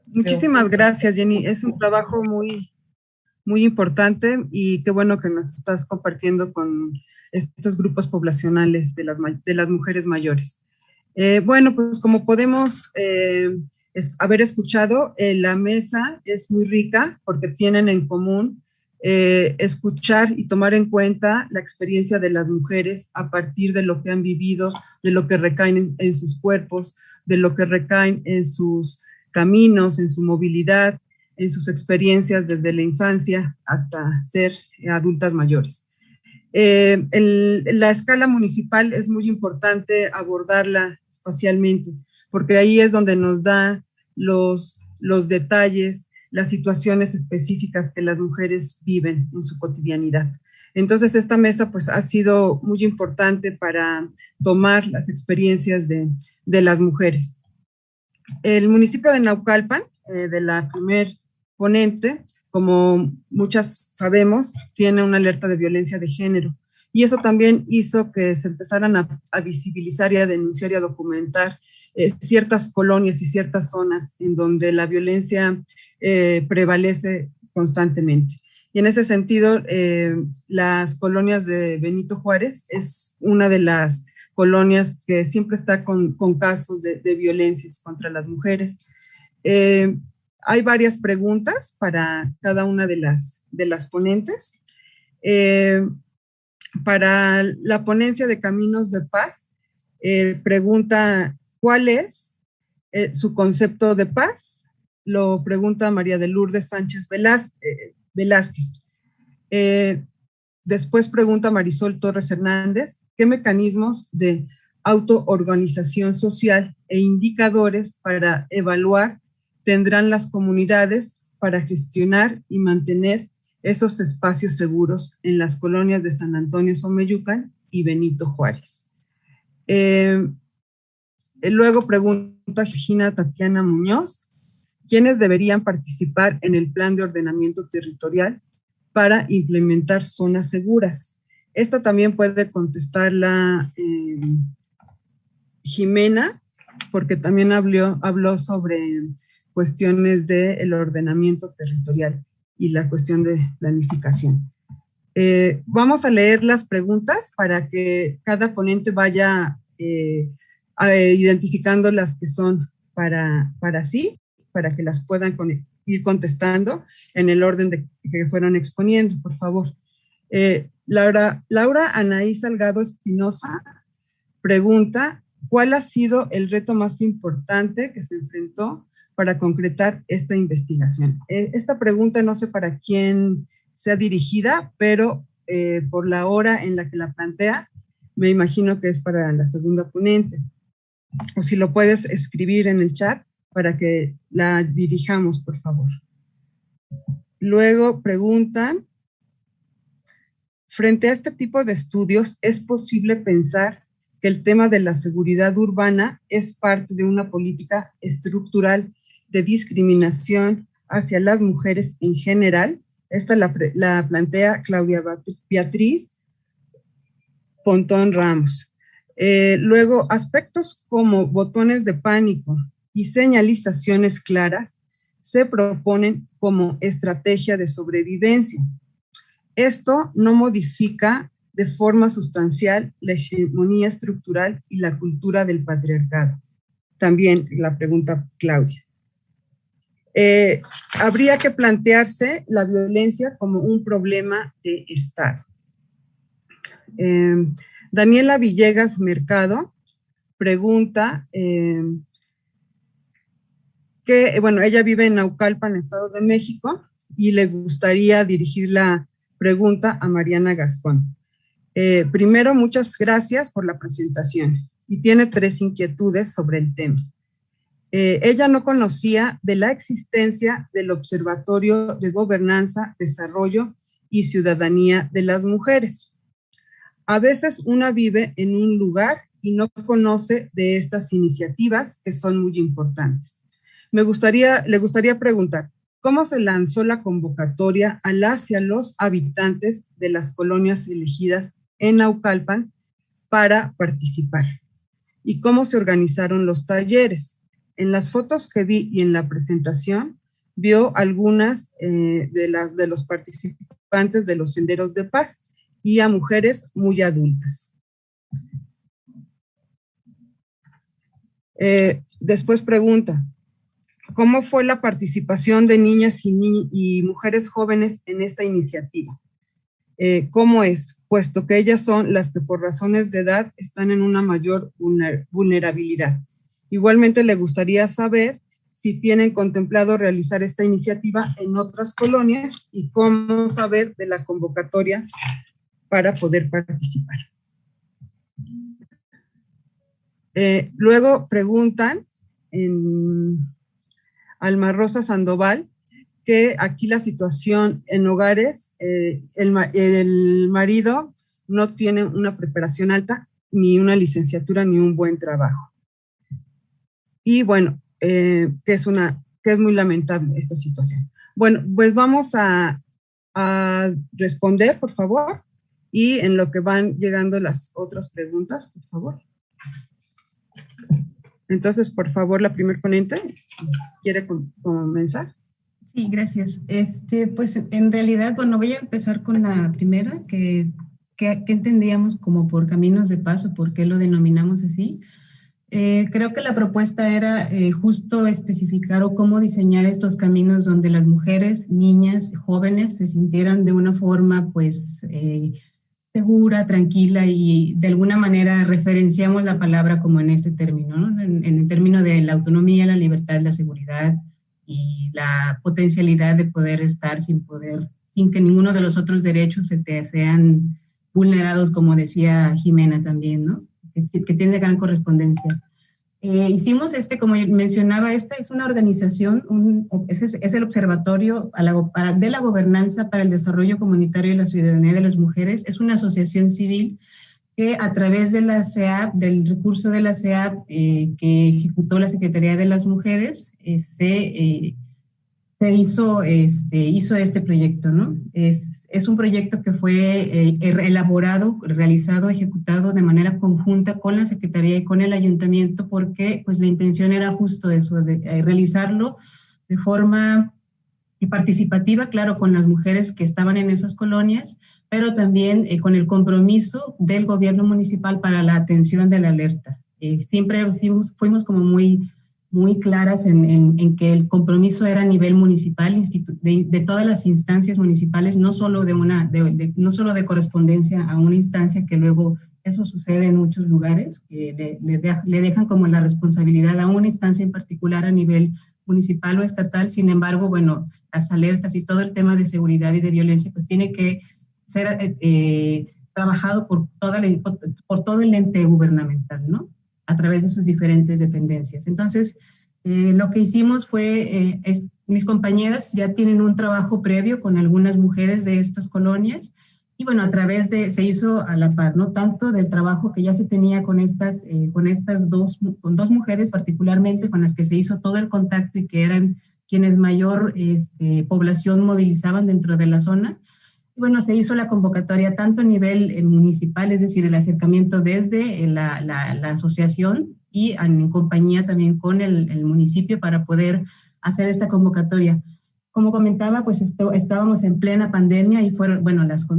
Muchísimas gracias, Jenny. Es un trabajo muy importante y qué bueno que nos estás compartiendo con estos grupos poblacionales de las mujeres mayores. Bueno, pues como podemos haber escuchado, la mesa es muy rica porque tienen en común escuchar y tomar en cuenta la experiencia de las mujeres a partir de lo que han vivido, de lo que recaen en sus cuerpos, de lo que recaen en sus caminos, en su movilidad, en sus experiencias desde la infancia hasta ser adultas mayores. La escala municipal es muy importante abordarla espacialmente, porque ahí es donde nos da los detalles, las situaciones específicas que las mujeres viven en su cotidianidad. Entonces, esta mesa pues ha sido muy importante para tomar las experiencias de las mujeres. El municipio de Naucalpan, de la primer ponente, como muchas sabemos, tiene una alerta de violencia de género. Y eso también hizo que se empezaran a visibilizar y a denunciar y a documentar ciertas colonias y ciertas zonas en donde la violencia prevalece constantemente. Y en ese sentido, las colonias de Benito Juárez es una de las colonias que siempre está con casos de violencias contra las mujeres. Hay varias preguntas para cada una de las ponentes. Para la ponencia de Caminos de Paz, pregunta ¿cuál es su concepto de paz? Lo pregunta María de Lourdes Sánchez Velázquez. Después pregunta Marisol Torres Hernández, ¿qué mecanismos de autoorganización social e indicadores para evaluar tendrán las comunidades para gestionar y mantener esos espacios seguros en las colonias de San Antonio Xomeyucan y Benito Juárez? Luego pregunta Regina Tatiana Muñoz, ¿quiénes deberían participar en el plan de ordenamiento territorial para implementar zonas seguras? Esta también puede contestarla Jimena, porque también habló sobre cuestiones del ordenamiento territorial y la cuestión de planificación. Vamos a leer las preguntas para que cada ponente vaya identificando las que son para sí, para que las puedan ir contestando en el orden que fueron exponiendo, por favor. Laura Anaí Salgado Espinosa pregunta, ¿cuál ha sido el reto más importante que se enfrentó para concretar esta investigación? Esta pregunta no sé para quién sea dirigida, pero por la hora en la que la plantea, me imagino que es para la segunda ponente. O si lo puedes escribir en el chat para que la dirijamos, por favor. Luego preguntan, frente a este tipo de estudios, ¿es posible pensar que el tema de la seguridad urbana es parte de una política estructural de discriminación hacia las mujeres en general? Esta la plantea Claudia Beatriz Pontón Ramos. Luego, aspectos como botones de pánico y señalizaciones claras se proponen como estrategia de sobrevivencia. Esto no modifica de forma sustancial la hegemonía estructural y la cultura del patriarcado. También la pregunta Claudia. Habría que plantearse la violencia como un problema de Estado. Daniela Villegas Mercado pregunta ella vive en Naucalpan, Estado de México, y le gustaría dirigir la pregunta a Mariana Gascón. Primero, muchas gracias por la presentación y tiene 3 inquietudes sobre el tema. Ella no conocía de la existencia del Observatorio de Gobernanza, Desarrollo y Ciudadanía de las Mujeres. A veces una vive en un lugar y no conoce de estas iniciativas que son muy importantes. Le gustaría preguntar, ¿cómo se lanzó la convocatoria a las y a los habitantes de las colonias elegidas en Naucalpan para participar? ¿Y cómo se organizaron los talleres? En las fotos que vi y en la presentación, vio algunas de los participantes de los senderos de paz y a mujeres muy adultas. Después pregunta, ¿cómo fue la participación de niñas y mujeres jóvenes en esta iniciativa? ¿Cómo es? Puesto que ellas son las que por razones de edad están en una mayor vulnerabilidad. Igualmente le gustaría saber si tienen contemplado realizar esta iniciativa en otras colonias y cómo saber de la convocatoria para poder participar. Luego preguntan Alma Rosa Sandoval que aquí la situación en hogares, el marido no tiene una preparación alta, ni una licenciatura, ni un buen trabajo. Y bueno, que es muy lamentable esta situación. Bueno, pues vamos a responder, por favor, y en lo que van llegando las otras preguntas, por favor. Entonces, por favor, la primer ponente quiere comenzar. Sí, gracias. Pues en realidad, bueno, voy a empezar con la primera, que entendíamos como por caminos de paz, o por qué lo denominamos así. Creo que la propuesta era justo especificar o cómo diseñar estos caminos donde las mujeres, niñas, jóvenes se sintieran de una forma, pues, segura, tranquila, y de alguna manera referenciamos la palabra como en este término, ¿no? En el término de la autonomía, la libertad, la seguridad y la potencialidad de poder estar sin que ninguno de los otros derechos sean vulnerados, como decía Jimena también, ¿no? Que tiene gran correspondencia. Hicimos como mencionaba, esta es una organización, es el Observatorio de la Gobernanza para el Desarrollo Comunitario y la Ciudadanía de las Mujeres. Es una asociación civil que a través de la CEAP, del recurso de la CEAP que ejecutó la Secretaría de las Mujeres, se hizo este proyecto, ¿no? Es un proyecto que fue elaborado, realizado, ejecutado de manera conjunta con la Secretaría y con el Ayuntamiento, porque pues la intención era justo eso, de realizarlo de forma participativa, claro, con las mujeres que estaban en esas colonias, pero también con el compromiso del gobierno municipal para la atención de la alerta. Siempre fuimos como muy claras en que el compromiso era a nivel municipal, de todas las instancias municipales, no solo no solo de correspondencia a una instancia, que luego eso sucede en muchos lugares, que le dejan como la responsabilidad a una instancia en particular a nivel municipal o estatal. Sin embargo, bueno, las alertas y todo el tema de seguridad y de violencia pues tiene que ser trabajado por todo el ente gubernamental, ¿no? A través de sus diferentes dependencias. Entonces, lo que hicimos fue, mis compañeras ya tienen un trabajo previo con algunas mujeres de estas colonias, y bueno, se hizo a la par, ¿no? Tanto del trabajo que ya se tenía con dos mujeres particularmente, con las que se hizo todo el contacto y que eran quienes mayor población movilizaban dentro de la zona. Y bueno, se hizo la convocatoria tanto a nivel municipal, es decir, el acercamiento desde la asociación y en compañía también con el municipio para poder hacer esta convocatoria. Como comentaba, pues estábamos en plena pandemia y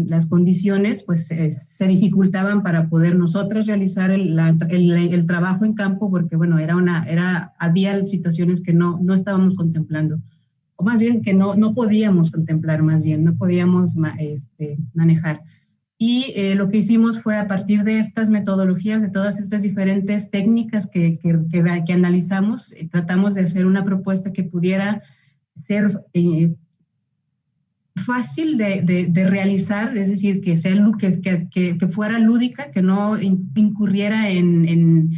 las condiciones pues se dificultaban para poder nosotras realizar el trabajo en campo, porque bueno, había situaciones que no estábamos contemplando, o más bien que no podíamos contemplar, no podíamos manejar. Y lo que hicimos fue, a partir de estas metodologías, de todas estas diferentes técnicas que analizamos, tratamos de hacer una propuesta que pudiera ser fácil de realizar, es decir, que fuera lúdica, que no incurriera en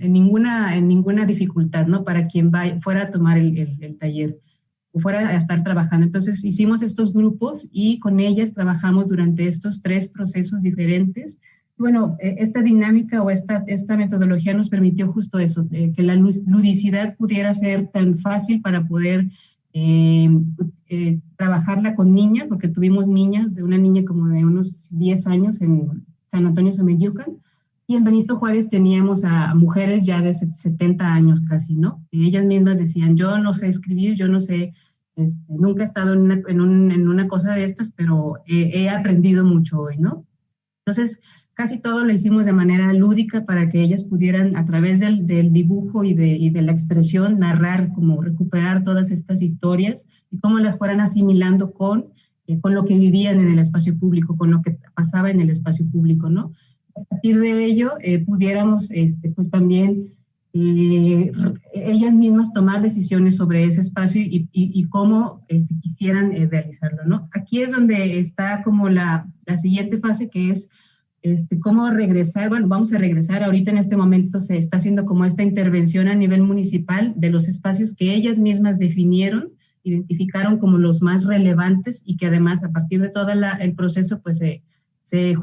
ninguna dificultad, ¿no? Para quien fuera a tomar el taller o fuera a estar trabajando. Entonces hicimos estos grupos y con ellas trabajamos durante estos 3 procesos diferentes. Bueno, esta dinámica o esta metodología nos permitió justo eso, que la ludicidad pudiera ser tan fácil para poder trabajarla con niñas, porque tuvimos una niña como de unos 10 años en San Antonio Xameyucan, y en Benito Juárez teníamos a mujeres ya de 70 años casi, ¿no? Y ellas mismas decían, yo no sé escribir, yo no sé, nunca he estado en una cosa de estas, pero he aprendido mucho hoy, ¿no? Entonces, casi todo lo hicimos de manera lúdica para que ellas pudieran, a través del dibujo y de la expresión, narrar, como recuperar todas estas historias y cómo las fueran asimilando con lo que vivían en el espacio público, con lo que pasaba en el espacio público, ¿no? A partir de ello, pudiéramos, pues también, ellas mismas tomar decisiones sobre ese espacio y cómo quisieran realizarlo, ¿no? Aquí es donde está como la siguiente fase, que es cómo regresar. Bueno, vamos a regresar. Ahorita en este momento se está haciendo como esta intervención a nivel municipal de los espacios que ellas mismas definieron, identificaron como los más relevantes y que además a partir de todo el proceso pues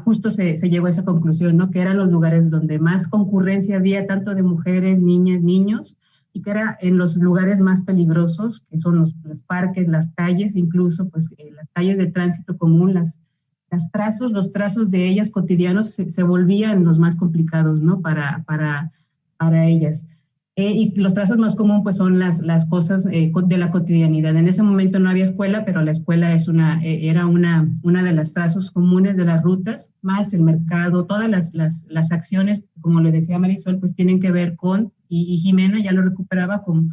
justo se llegó a esa conclusión, ¿no? Que eran los lugares donde más concurrencia había, tanto de mujeres, niñas, niños, y que era en los lugares más peligrosos, que son los parques, las calles, incluso pues las calles de tránsito común, los trazos de ellas cotidianos se volvían los más complicados, ¿no? Para ellas. Y los trazos más comunes pues son las cosas de la cotidianidad. En ese momento no había escuela, pero la escuela era una de las trazos comunes de las rutas, más el mercado, todas las acciones, como le decía Marisol, pues tienen que ver con, y Jimena ya lo recuperaba, con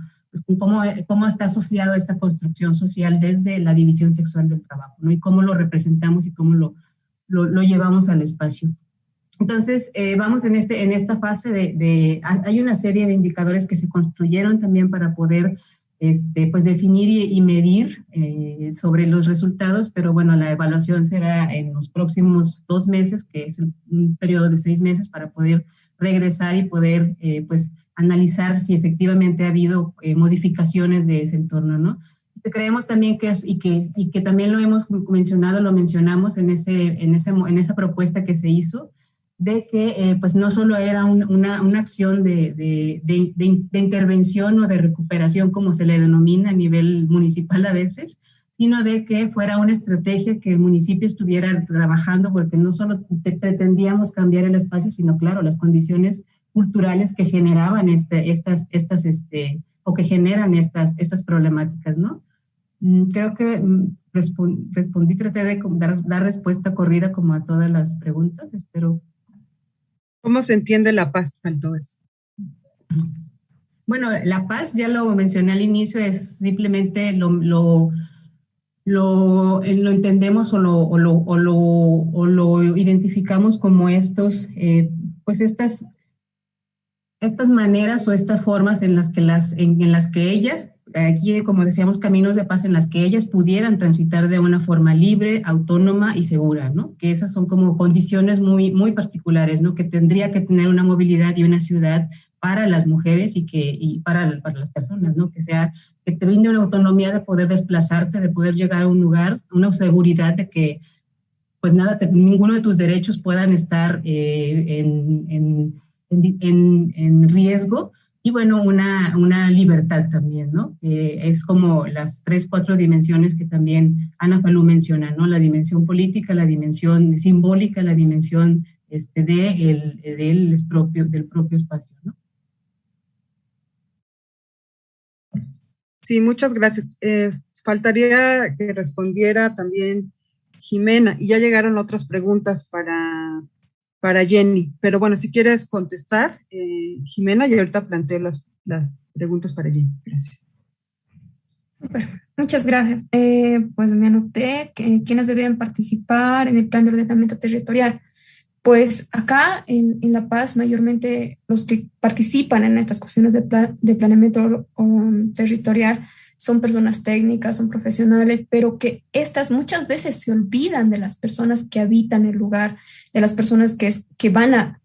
cómo está asociado esta construcción social desde la división sexual del trabajo, ¿no? Y cómo lo representamos y cómo lo llevamos al espacio. Entonces, vamos en esta fase hay una serie de indicadores que se construyeron también para poder pues definir y medir sobre los resultados, pero bueno, la evaluación será en los próximos 2 meses, que es un periodo de 6 meses para poder regresar y poder pues analizar si efectivamente ha habido modificaciones de ese entorno, ¿no? Creemos también que también lo hemos mencionado, lo mencionamos en esa propuesta que se hizo, de que pues no solo era una acción de intervención o de recuperación, como se le denomina a nivel municipal a veces, sino de que fuera una estrategia que el municipio estuviera trabajando, porque no solo pretendíamos cambiar el espacio, sino, claro, las condiciones culturales que generaban o que generan estas problemáticas, ¿no? Creo que respondí, traté de dar respuesta corrida como a todas las preguntas, espero. ¿Cómo se entiende la paz? Faltó eso. Bueno, la paz, ya lo mencioné al inicio, es simplemente lo entendemos o lo identificamos como estas maneras o estas formas en las que ellas, aquí como decíamos, caminos de paz en las que ellas pudieran transitar de una forma libre, autónoma y segura, ¿no? Que esas son como condiciones muy, muy particulares, ¿no? Que tendría que tener una movilidad y una ciudad para las mujeres y para las personas, ¿no? Que te brinde una autonomía de poder desplazarte, de poder llegar a un lugar, una seguridad de que pues ninguno de tus derechos puedan estar en riesgo, y bueno, una libertad también, ¿no? Es como las 3, 4 dimensiones que también Ana Falú menciona, ¿no? La dimensión política, la dimensión simbólica, la dimensión del propio espacio, ¿no? Sí, muchas gracias. Faltaría que respondiera también Jimena, y ya llegaron otras preguntas para Jenny, pero bueno, si quieres contestar, Jimena, y ahorita planteo las preguntas para Jenny. Gracias. Super. Muchas gracias. Pues me anoté quiénes deberían participar en el plan de ordenamiento territorial. Pues acá en La Paz, mayormente los que participan en estas cuestiones de planeamiento territorial son personas técnicas, son profesionales, pero que estas muchas veces se olvidan de las personas que habitan el lugar, de las personas que van a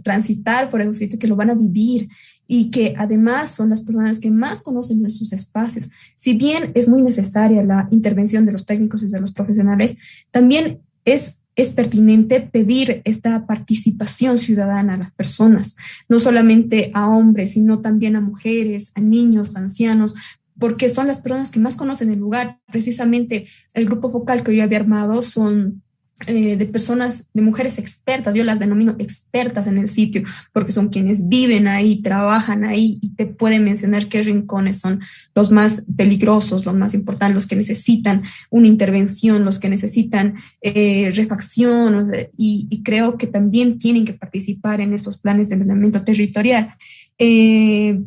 transitar por el sitio, que lo van a vivir, y que además son las personas que más conocen nuestros espacios. Si bien es muy necesaria la intervención de los técnicos y de los profesionales, también es pertinente pedir esta participación ciudadana a las personas, no solamente a hombres, sino también a mujeres, a niños, a ancianos, porque son las personas que más conocen el lugar. Precisamente el grupo focal que yo había armado son de mujeres expertas, yo las denomino expertas en el sitio, porque son quienes viven ahí, trabajan ahí, y te pueden mencionar qué rincones son los más peligrosos, los más importantes, los que necesitan una intervención, los que necesitan refacción, y creo que también tienen que participar en estos planes de ordenamiento territorial.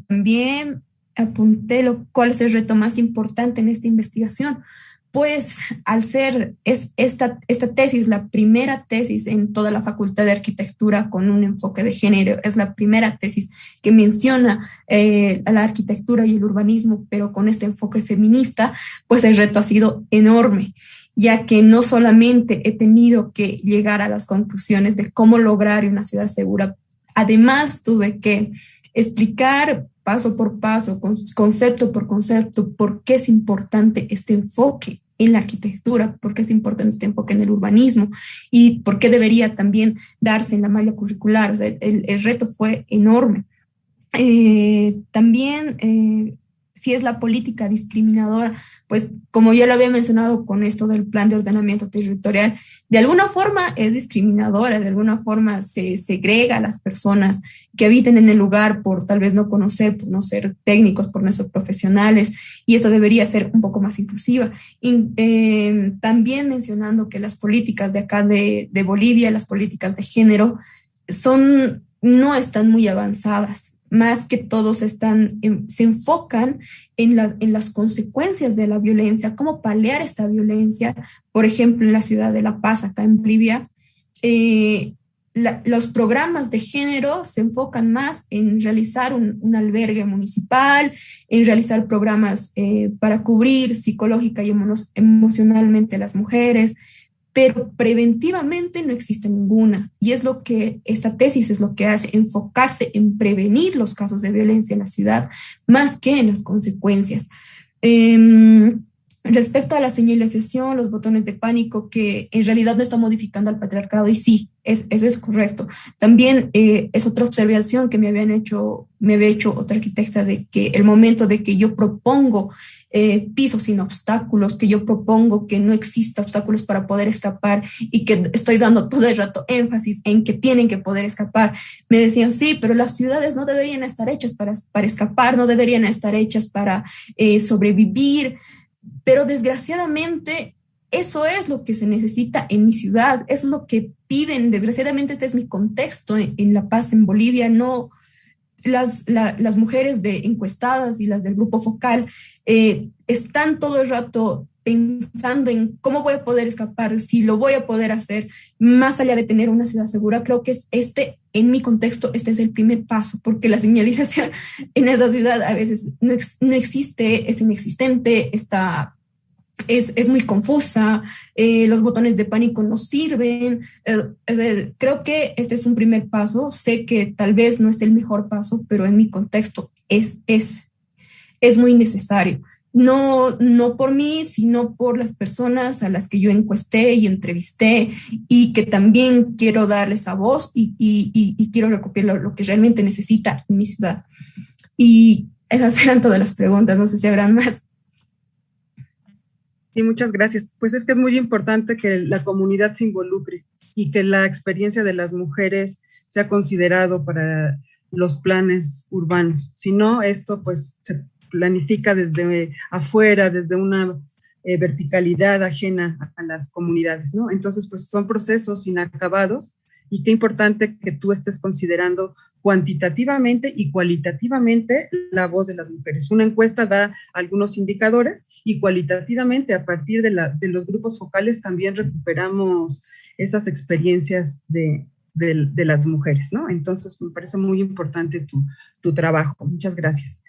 También apunté cuál es el reto más importante en esta investigación. Pues al ser esta tesis, la primera tesis en toda la Facultad de Arquitectura con un enfoque de género, es la primera tesis que menciona a la arquitectura y el urbanismo, pero con este enfoque feminista, pues el reto ha sido enorme, ya que no solamente he tenido que llegar a las conclusiones de cómo lograr una ciudad segura, además tuve que explicar paso por paso, concepto por concepto, por qué es importante este enfoque en la arquitectura, por qué es importante este enfoque en el urbanismo y por qué debería también darse en la malla curricular. O sea, el reto fue enorme. También, si es la política discriminadora, pues como yo lo había mencionado con esto del plan de ordenamiento territorial, de alguna forma es discriminadora, de alguna forma se segrega a las personas que habiten en el lugar por tal vez no conocer, por no ser técnicos, por no ser profesionales, y eso debería ser un poco más inclusiva. También mencionando que las políticas de acá de Bolivia, las políticas de género, no están muy avanzadas. Más que todos se enfocan en las consecuencias de la violencia, cómo paliar esta violencia. Por ejemplo, en la ciudad de La Paz, acá en Bolivia, los programas de género se enfocan más en realizar un albergue municipal, en realizar programas para cubrir psicológica y emocionalmente a las mujeres, pero preventivamente no existe ninguna. Y es lo que esta tesis es lo que hace, enfocarse en prevenir los casos de violencia en la ciudad, más que en las consecuencias. Respecto a la señalización, los botones de pánico, que en realidad no está modificando al patriarcado, y sí, eso es correcto. También es otra observación que me había hecho otra arquitecta, de que el momento de que yo propongo pisos sin obstáculos, que yo propongo que no exista obstáculos para poder escapar y que estoy dando todo el rato énfasis en que tienen que poder escapar, me decían, sí, pero las ciudades no deberían estar hechas para escapar, no deberían estar hechas para sobrevivir. Pero desgraciadamente eso es lo que se necesita en mi ciudad, es lo que piden. Desgraciadamente este es mi contexto en La Paz, en Bolivia. No, las mujeres encuestadas y las del grupo focal están todo el rato pensando en cómo voy a poder escapar, si lo voy a poder hacer, más allá de tener una ciudad segura. Creo que en mi contexto, este es el primer paso, porque la señalización en esa ciudad a veces no existe, es inexistente, es muy confusa, los botones de pánico no sirven. Creo que este es un primer paso. Sé que tal vez no es el mejor paso, pero en mi contexto es muy necesario. No por mí, sino por las personas a las que yo encuesté y entrevisté, y que también quiero darles a voz y quiero recopilar lo que realmente necesita en mi ciudad. Y esas eran todas las preguntas, no sé si habrán más. Sí, muchas gracias. Pues es que es muy importante que la comunidad se involucre y que la experiencia de las mujeres sea considerado para los planes urbanos. Si no, esto pues se planifica desde afuera, desde una verticalidad ajena a las comunidades, ¿no? Entonces, pues son procesos inacabados, y qué importante que tú estés considerando cuantitativamente y cualitativamente la voz de las mujeres. Una encuesta da algunos indicadores, y cualitativamente, a partir de los grupos focales, también recuperamos esas experiencias de las mujeres, ¿no? Entonces, me parece muy importante tu trabajo. Muchas gracias.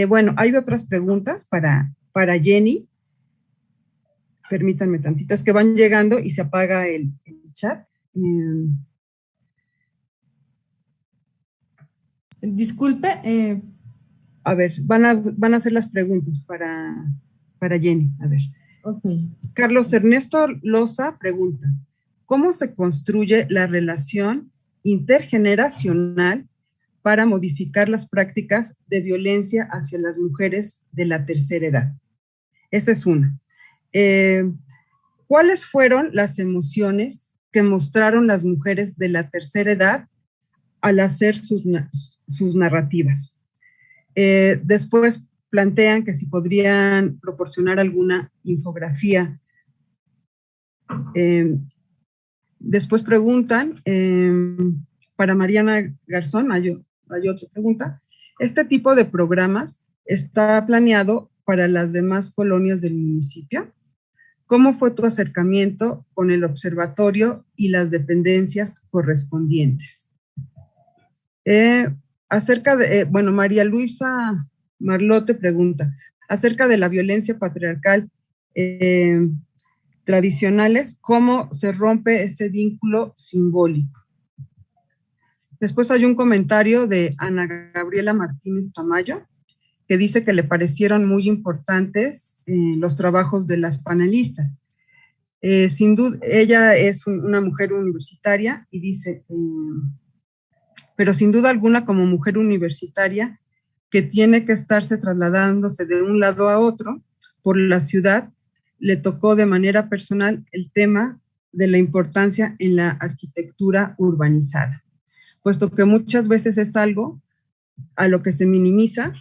Bueno, hay otras preguntas para Jenny. Permítanme tantito, es que van llegando y se apaga el chat. Disculpe. A ver, van a hacer las preguntas para Jenny. A ver. Okay. Carlos Ernesto Loza pregunta, ¿cómo se construye la relación intergeneracional para modificar las prácticas de violencia hacia las mujeres de la tercera edad? Esa es una. ¿Cuáles fueron las emociones que mostraron las mujeres de la tercera edad al hacer sus narrativas? Después plantean que si podrían proporcionar alguna infografía. Después preguntan, para Mariana Garzón, hay otra pregunta. ¿Este tipo de programas está planeado para las demás colonias del municipio? ¿Cómo fue tu acercamiento con el observatorio y las dependencias correspondientes? María Luisa Marlote pregunta, acerca de la violencia patriarcal tradicionales, ¿cómo se rompe este vínculo simbólico? Después hay un comentario de Ana Gabriela Martínez Tamayo, que dice que le parecieron muy importantes los trabajos de las panelistas. Sin duda, ella es una mujer universitaria y dice, pero sin duda alguna como mujer universitaria que tiene que estarse trasladándose de un lado a otro por la ciudad, le tocó de manera personal el tema de la importancia en la arquitectura urbanizada, puesto que muchas veces es algo a lo que se minimiza,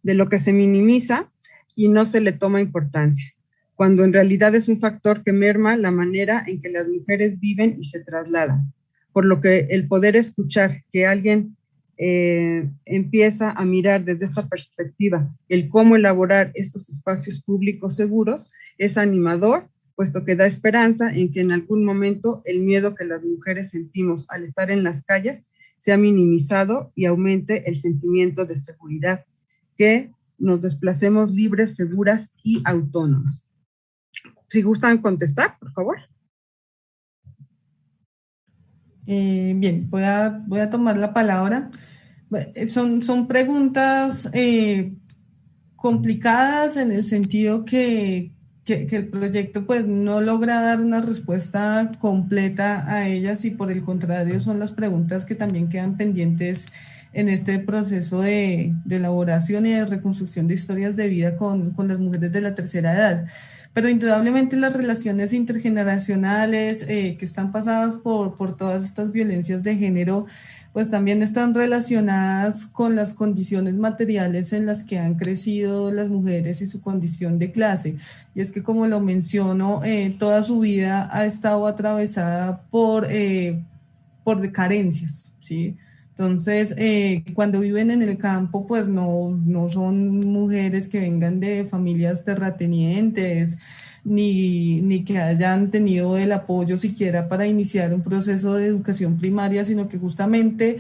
de lo que se minimiza y no se le toma importancia, cuando en realidad es un factor que merma la manera en que las mujeres viven y se trasladan, por lo que el poder escuchar que alguien empieza a mirar desde esta perspectiva el cómo elaborar estos espacios públicos seguros es animador, puesto que da esperanza en que en algún momento el miedo que las mujeres sentimos al estar en las calles sea minimizado y aumente el sentimiento de seguridad, que nos desplacemos libres, seguras y autónomas. Si gustan contestar, por favor. Bien, voy a tomar la palabra. Son preguntas complicadas en el sentido que el proyecto pues no logra dar una respuesta completa a ellas y por el contrario son las preguntas que también quedan pendientes en este proceso de elaboración y de reconstrucción de historias de vida con las mujeres de la tercera edad. Pero indudablemente las relaciones intergeneracionales que están pasadas por todas estas violencias de género, pues también están relacionadas con las condiciones materiales en las que han crecido las mujeres y su condición de clase. Y es que, como lo menciono, toda su vida ha estado atravesada por carencias, ¿sí? Entonces, cuando viven en el campo, pues no son mujeres que vengan de familias terratenientes, ni que hayan tenido el apoyo siquiera para iniciar un proceso de educación primaria, sino que justamente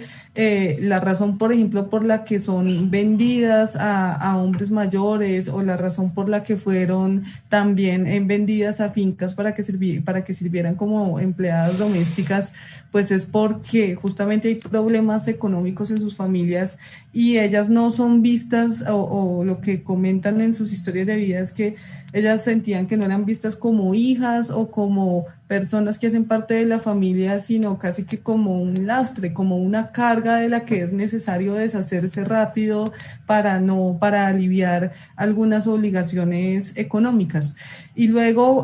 la razón, por ejemplo, por la que son vendidas a hombres mayores o la razón por la que fueron también vendidas a fincas para que sirvieran como empleadas domésticas, pues es porque justamente hay problemas económicos en sus familias y ellas no son vistas o lo que comentan en sus historias de vida es que ellas sentían que no eran vistas como hijas o como personas que hacen parte de la familia, sino casi que como un lastre, como una carga de la que es necesario deshacerse rápido para aliviar algunas obligaciones económicas. Y luego,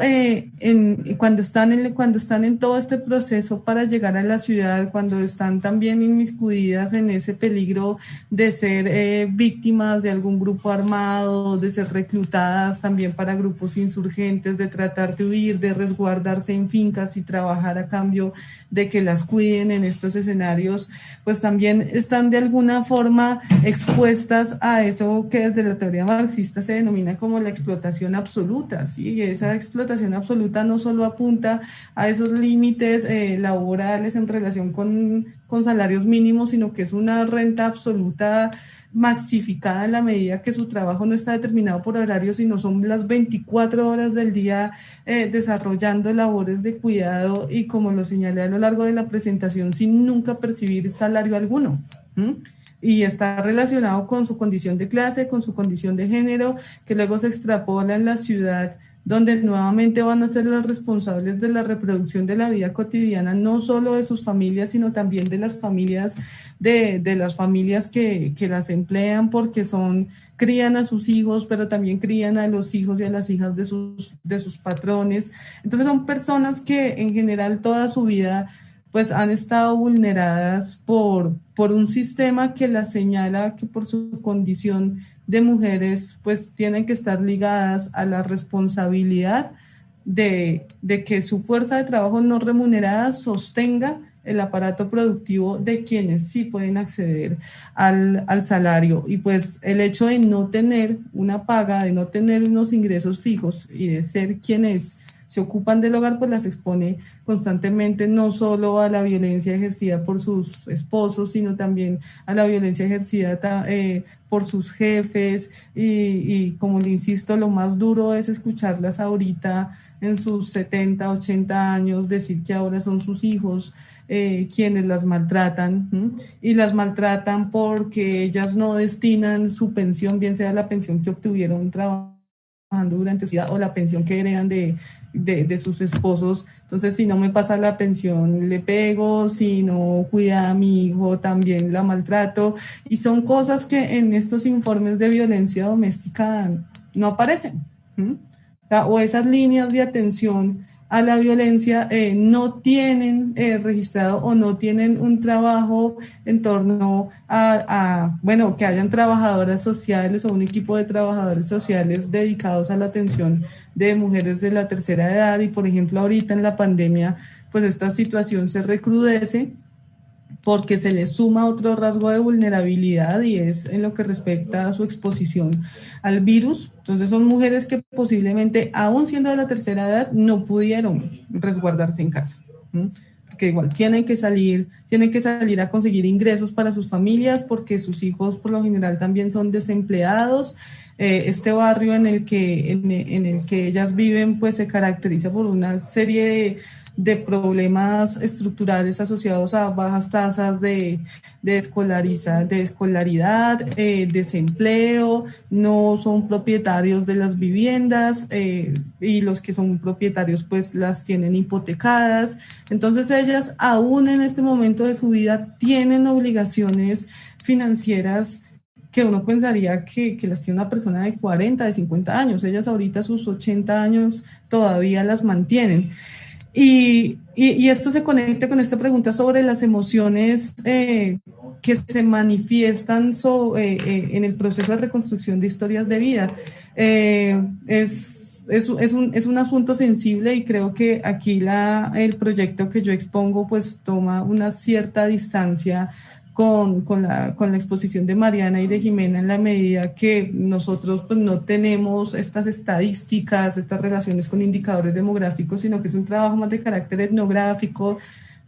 cuando están en todo este proceso para llegar a la ciudad, cuando están también inmiscuidas en ese peligro de ser víctimas de algún grupo armado, de ser reclutadas también para grupos insurgentes, de tratar de huir, de resguardarse en fincas y trabajar a cambio de que las cuiden en estos escenarios, pues también están de alguna forma expuestas a eso que desde la teoría marxista se denomina como la explotación absoluta, ¿sí? Y esa explotación absoluta no solo apunta a esos límites laborales en relación con salarios mínimos, sino que es una renta absoluta maxificada en la medida que su trabajo no está determinado por horarios, sino son las 24 horas del día desarrollando labores de cuidado y, como lo señalé a lo largo de la presentación, sin nunca percibir salario alguno. Y está relacionado con su condición de clase, con su condición de género, que luego se extrapola en la ciudad, donde nuevamente van a ser las responsables de la reproducción de la vida cotidiana, no solo de sus familias, sino también de las familias de las familias que las emplean, porque crían a sus hijos, pero también crían a los hijos y a las hijas de sus patrones. Entonces son personas que en general toda su vida pues han estado vulneradas por un sistema que las señala que por su condición de mujeres pues tienen que estar ligadas a la responsabilidad de que su fuerza de trabajo no remunerada sostenga el aparato productivo de quienes sí pueden acceder al salario. Y pues el hecho de no tener una paga, de no tener unos ingresos fijos y de ser quienes se ocupan del hogar, pues las expone constantemente no solo a la violencia ejercida por sus esposos, sino también a la violencia ejercida por sus jefes y como le insisto, lo más duro es escucharlas ahorita en sus 70, 80 años, decir que ahora son sus hijos quienes las maltratan, y las maltratan porque ellas no destinan su pensión, bien sea la pensión que obtuvieron trabajando durante su vida o la pensión que heredan de sus esposos. Entonces, si no me pasa la pensión, le pego; si no cuida a mi hijo, también la maltrato. Y son cosas que en estos informes de violencia doméstica no aparecen. O esas líneas de atención a la violencia no tienen registrado o no tienen un trabajo en torno bueno, que hayan trabajadoras sociales o un equipo de trabajadores sociales dedicados a la atención de mujeres de la tercera edad. Y por ejemplo, ahorita en la pandemia, pues esta situación se recrudece porque se le suma otro rasgo de vulnerabilidad, y es en lo que respecta a su exposición al virus. Entonces son mujeres que posiblemente, aún siendo de la tercera edad, no pudieron resguardarse en casa, que igual tienen que salir a conseguir ingresos para sus familias, porque sus hijos por lo general también son desempleados. Este barrio en el que ellas viven pues se caracteriza por una serie de problemas estructurales asociados a bajas tasas de escolaridad, desempleo; no son propietarios de las viviendas, y los que son propietarios pues las tienen hipotecadas. Entonces ellas, aún en este momento de su vida, tienen obligaciones financieras que uno pensaría que las tiene una persona de 40, de 50 años. Ellas ahorita a sus 80 años todavía las mantienen. Y esto se conecta con esta pregunta sobre las emociones que se manifiestan en el proceso de reconstrucción de historias de vida. Es un asunto sensible, y creo que aquí el proyecto que yo expongo pues toma una cierta distancia con la exposición de Mariana y de Jimena, en la medida que nosotros pues no tenemos estas estadísticas, estas relaciones con indicadores demográficos, sino que es un trabajo más de carácter etnográfico,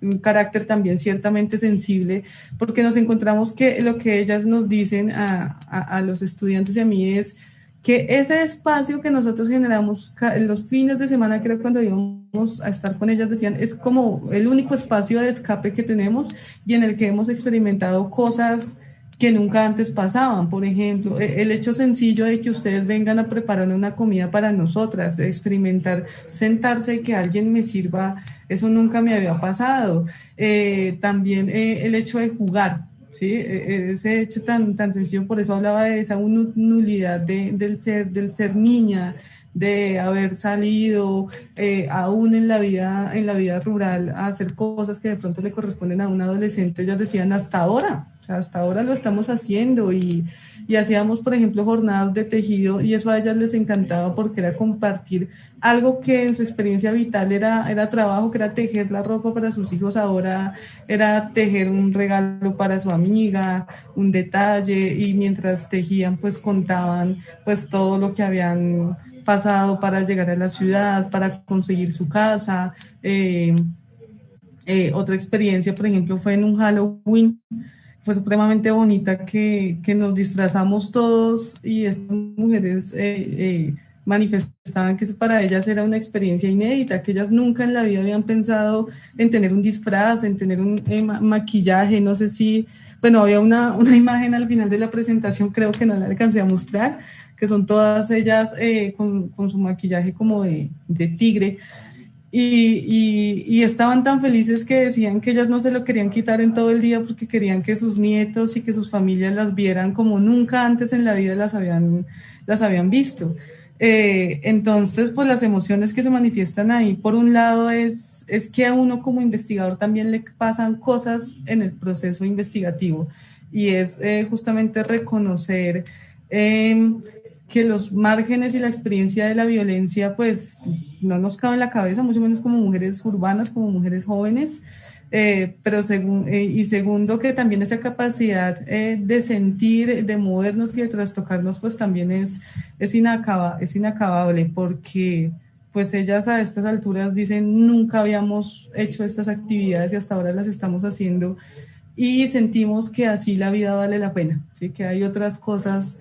un carácter también ciertamente sensible, porque nos encontramos que lo que ellas nos dicen a los estudiantes y a mí es que ese espacio que nosotros generamos en los fines de semana, creo que cuando íbamos a estar con ellas, decían, es como el único espacio de escape que tenemos y en el que hemos experimentado cosas que nunca antes pasaban. Por ejemplo, el hecho sencillo de que ustedes vengan a preparar una comida para nosotras, experimentar sentarse y que alguien me sirva, eso nunca me había pasado. También el hecho de jugar, ¿sí? Ese hecho tan sencillo, por eso hablaba de esa nulidad del ser niña, de haber salido aún en la vida rural a hacer cosas que de pronto le corresponden a un adolescente. Ellas decían hasta ahora lo estamos haciendo, y hacíamos, por ejemplo, jornadas de tejido, y eso a ellas les encantaba porque era compartir algo que en su experiencia vital era trabajo, que era tejer la ropa para sus hijos. Ahora era tejer un regalo para su amiga, un detalle, y mientras tejían pues contaban pues todo lo que habían pasado para llegar a la ciudad, para conseguir su casa. Otra experiencia, por ejemplo, fue en un Halloween. Fue supremamente bonita, que nos disfrazamos todos, y estas mujeres manifestaban que para ellas era una experiencia inédita, que ellas nunca en la vida habían pensado en tener un disfraz, en tener un maquillaje. No sé si, bueno, había una imagen al final de la presentación, creo que no la alcancé a mostrar, que son todas ellas con su maquillaje como de tigre. Y estaban tan felices que decían que ellas no se lo querían quitar en todo el día, porque querían que sus nietos y que sus familias las vieran como nunca antes en la vida las habían visto. Entonces, pues las emociones que se manifiestan ahí, por un lado, es que a uno como investigador también le pasan cosas en el proceso investigativo, y es justamente reconocer que los márgenes y la experiencia de la violencia pues no nos cabe en la cabeza, mucho menos como mujeres urbanas, como mujeres jóvenes, pero segundo, que también esa capacidad de sentir, de movernos y de trastocarnos pues también es inacabable, porque pues ellas a estas alturas dicen, nunca habíamos hecho estas actividades y hasta ahora las estamos haciendo, y sentimos que así la vida vale la pena, ¿sí? Que hay otras cosas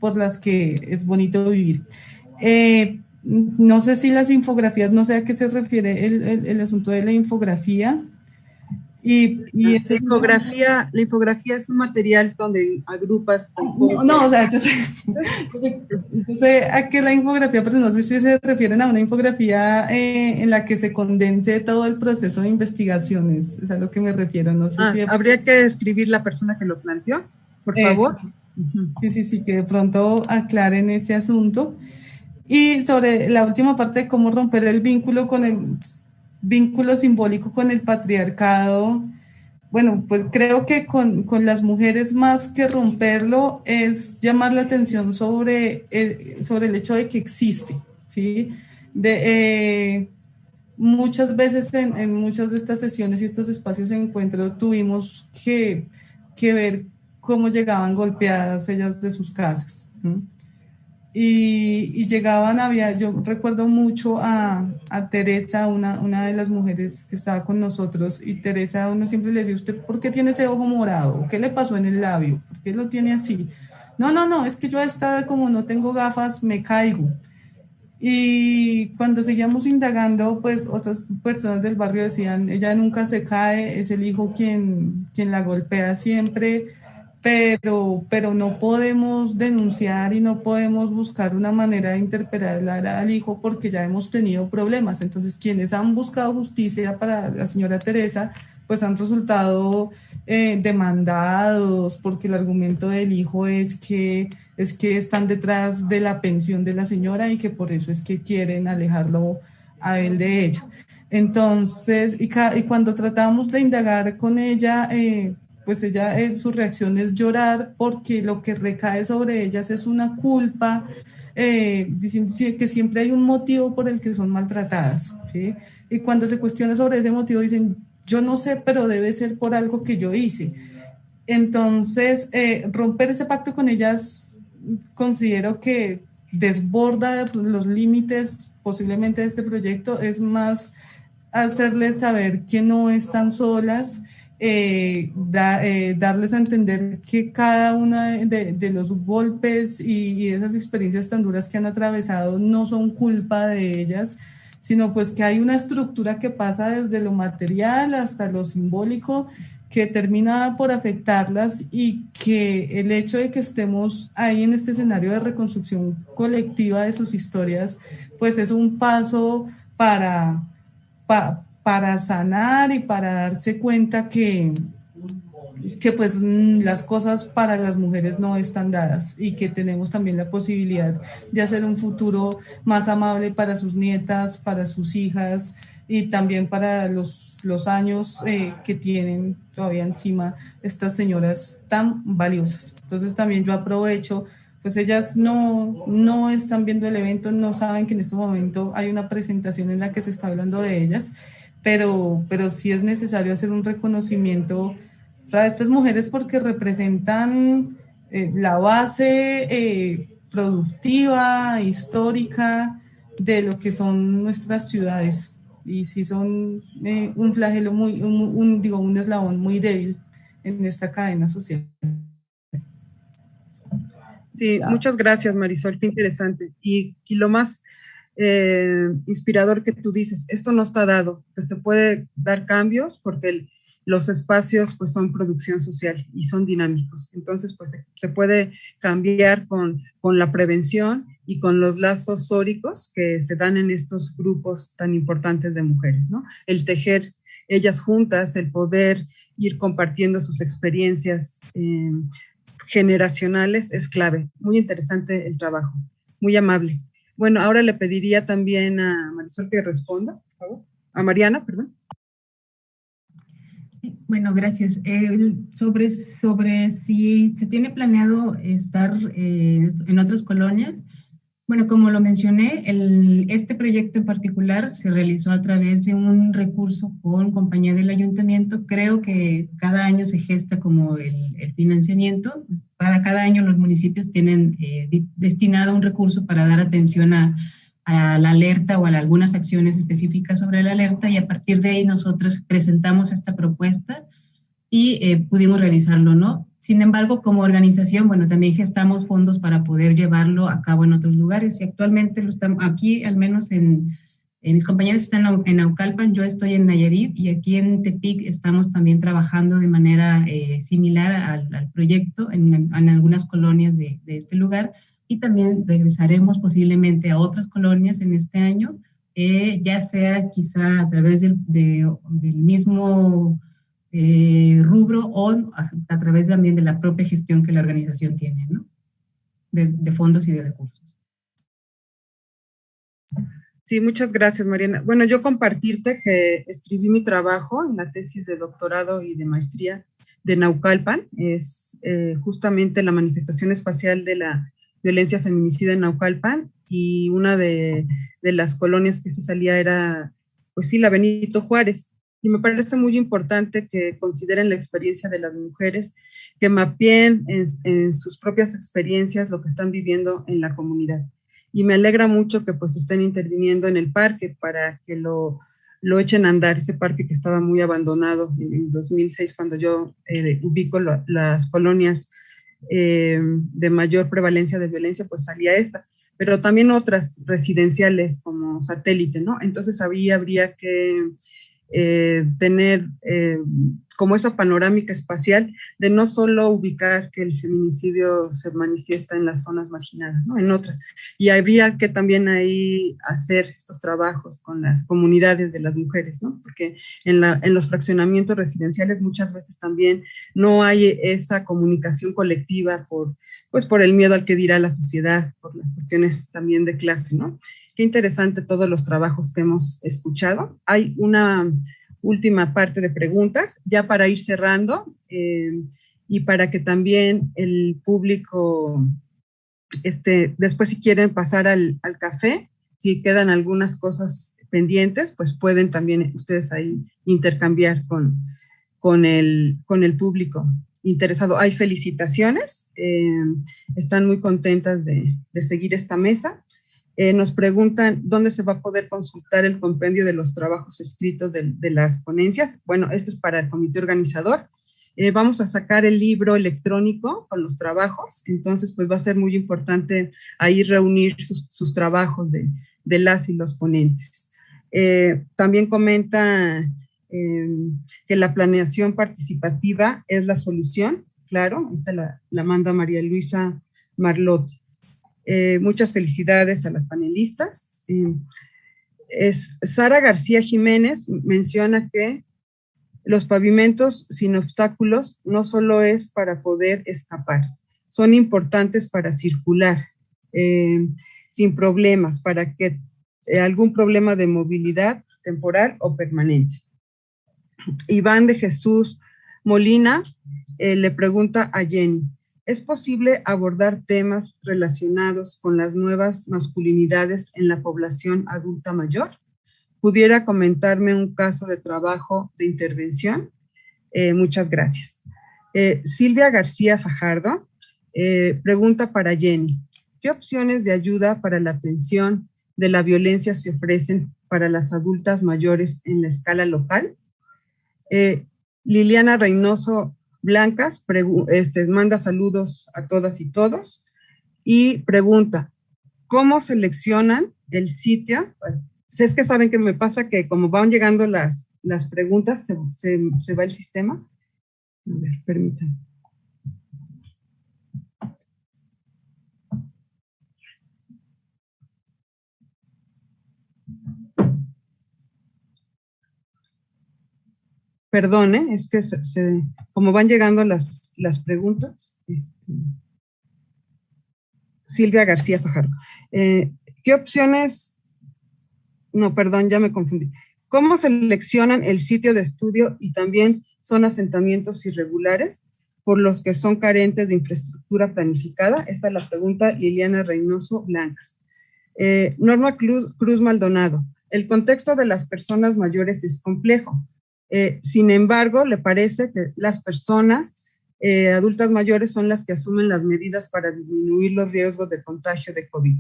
por las que es bonito vivir. no sé si las infografías, no sé a qué se refiere el asunto de la infografía. La infografía es un material donde agrupas. No, o sea, yo sé a qué la infografía, pero no sé si se refieren a una infografía en la que se condense todo el proceso de investigaciones, es a lo que me refiero, no sé si... Habría que escribir la persona que lo planteó, por favor. Sí, que de pronto aclaren ese asunto. Y sobre la última parte de cómo romper el vínculo simbólico con el patriarcado. Bueno, pues creo que con las mujeres más que romperlo es llamar la atención sobre el hecho de que existe, ¿sí? Muchas veces en muchas de estas sesiones y estos espacios de encuentro tuvimos que ver cómo llegaban golpeadas ellas de sus casas, ¿sí? Y llegaban, yo recuerdo mucho a Teresa, una de las mujeres que estaba con nosotros, y Teresa, uno siempre le decía, ¿usted por qué tiene ese ojo morado? ¿Qué le pasó en el labio? ¿Por qué lo tiene así? No, es que yo como no tengo gafas, me caigo. Y cuando seguíamos indagando, pues otras personas del barrio decían, ella nunca se cae, es el hijo quien la golpea siempre, pero no podemos denunciar y no podemos buscar una manera de interpelar al hijo porque ya hemos tenido problemas. Entonces, quienes han buscado justicia para la señora Teresa, pues han resultado demandados porque el argumento del hijo es que están detrás de la pensión de la señora y que por eso es que quieren alejarlo a él de ella. Entonces, y cuando tratamos de indagar con ella, pues ella, su reacción es llorar porque lo que recae sobre ellas es una culpa, diciendo que siempre hay un motivo por el que son maltratadas, ¿sí? Y cuando se cuestiona sobre ese motivo dicen, yo no sé, pero debe ser por algo que yo hice. Entonces, romper ese pacto con ellas considero que desborda los límites posiblemente de este proyecto, es más hacerles saber que no están solas, darles a entender que cada una de los golpes y esas experiencias tan duras que han atravesado no son culpa de ellas, sino pues que hay una estructura que pasa desde lo material hasta lo simbólico que termina por afectarlas y que el hecho de que estemos ahí en este escenario de reconstrucción colectiva de sus historias, pues es un paso para sanar y para darse cuenta que pues las cosas para las mujeres no están dadas y que tenemos también la posibilidad de hacer un futuro más amable para sus nietas, para sus hijas y también para los años que tienen todavía encima estas señoras tan valiosas. Entonces también yo aprovecho, pues ellas no están viendo el evento, no saben que en este momento hay una presentación en la que se está hablando de ellas, pero sí es necesario hacer un reconocimiento a estas mujeres porque representan la base productiva, histórica de lo que son nuestras ciudades y sí son un flagelo un eslabón muy débil en esta cadena social. Sí, muchas gracias, Marisol, qué interesante. Y lo más inspirador que tú dices, esto no está dado, que se puede dar cambios porque los espacios pues son producción social y son dinámicos. Entonces pues se puede cambiar con la prevención y con los lazos sóricos que se dan en estos grupos tan importantes de mujeres, ¿no? El tejer ellas juntas, el poder ir compartiendo sus experiencias generacionales es clave. Muy interesante el trabajo, muy amable. Bueno, ahora le pediría también a Marisol que responda, por favor. A Mariana, perdón. Bueno, gracias. Sobre si se tiene planeado estar en otras colonias, bueno, como lo mencioné, este proyecto en particular se realizó a través de un recurso con compañía del ayuntamiento. Creo que cada año se gesta como el financiamiento. Cada año los municipios tienen destinado un recurso para dar atención a la alerta o a algunas acciones específicas sobre la alerta, y a partir de ahí nosotros presentamos esta propuesta y pudimos realizarlo, ¿no? Sin embargo, como organización, bueno, también gestamos fondos para poder llevarlo a cabo en otros lugares y actualmente lo estamos aquí, al menos mis compañeros están en Naucalpan, yo estoy en Nayarit y aquí en Tepic estamos también trabajando de manera similar al proyecto en algunas colonias de este lugar y también regresaremos posiblemente a otras colonias en este año, ya sea quizá a través del mismo rubro o a través también de la propia gestión que la organización tiene, ¿no? De fondos y de recursos. Sí, muchas gracias, Mariana. Bueno, yo compartirte que escribí mi trabajo en la tesis de doctorado y de maestría de Naucalpan, es justamente la manifestación espacial de la violencia feminicida en Naucalpan, y una de las colonias que se salía era, pues sí, la Benito Juárez. Y me parece muy importante que consideren la experiencia de las mujeres, que mapeen en sus propias experiencias lo que están viviendo en la comunidad. Y me alegra mucho que pues estén interviniendo en el parque para que lo echen a andar, ese parque que estaba muy abandonado en 2006, cuando yo ubico las colonias de mayor prevalencia de violencia, pues salía esta, pero también otras residenciales como satélite, ¿no? Entonces habría que tener como esa panorámica espacial de no solo ubicar que el feminicidio se manifiesta en las zonas marginadas, ¿no? En otras. Y habría que también ahí hacer estos trabajos con las comunidades de las mujeres, ¿no? Porque en los fraccionamientos residenciales muchas veces también no hay esa comunicación colectiva por el miedo al que dirá la sociedad, por las cuestiones también de clase, ¿no? Qué interesante todos los trabajos que hemos escuchado. Hay una última parte de preguntas, ya para ir cerrando, y para que también el público, después si quieren pasar al café, si quedan algunas cosas pendientes, pues pueden también ustedes ahí intercambiar con el público interesado. Hay felicitaciones, están muy contentas de seguir esta mesa. Nos preguntan dónde se va a poder consultar el compendio de los trabajos escritos de las ponencias. Bueno, este es para el comité organizador. Vamos a sacar el libro electrónico con los trabajos, entonces pues va a ser muy importante ahí reunir sus trabajos de las y los ponentes. También comenta que la planeación participativa es la solución, claro, esta la manda María Luisa Marlotti. Muchas felicidades a las panelistas. Sara García Jiménez menciona que los pavimentos sin obstáculos no solo es para poder escapar, son importantes para circular sin problemas, para que algún problema de movilidad temporal o permanente. Iván de Jesús Molina le pregunta a Jenny: ¿es posible abordar temas relacionados con las nuevas masculinidades en la población adulta mayor? ¿Pudiera comentarme un caso de trabajo de intervención? Muchas gracias. Silvia García Fajardo pregunta para Jenny: ¿qué opciones de ayuda para la atención de la violencia se ofrecen para las adultas mayores en la escala local? Liliana Reynoso Blancas manda saludos a todas y todos y pregunta: ¿cómo seleccionan el sitio? Es que saben que me pasa que como van llegando las preguntas, se va el sistema. A ver, permítanme. Perdone, es que como van llegando las preguntas. Silvia García Fajardo. ¿Qué opciones? No, perdón, ya me confundí. ¿Cómo seleccionan el sitio de estudio y también son asentamientos irregulares por los que son carentes de infraestructura planificada? Esta es la pregunta Liliana Reynoso Blancas. Norma Cruz Maldonado: el contexto de las personas mayores es complejo. Sin embargo, le parece que las personas adultas mayores son las que asumen las medidas para disminuir los riesgos de contagio de COVID.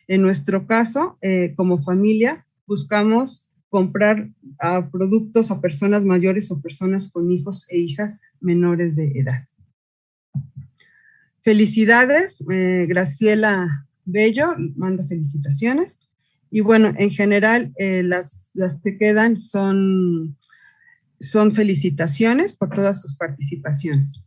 En nuestro caso, como familia, buscamos comprar productos a personas mayores o personas con hijos e hijas menores de edad. Felicidades, Graciela Bello, manda felicitaciones. Y bueno, en general, las que quedan son felicitaciones por todas sus participaciones.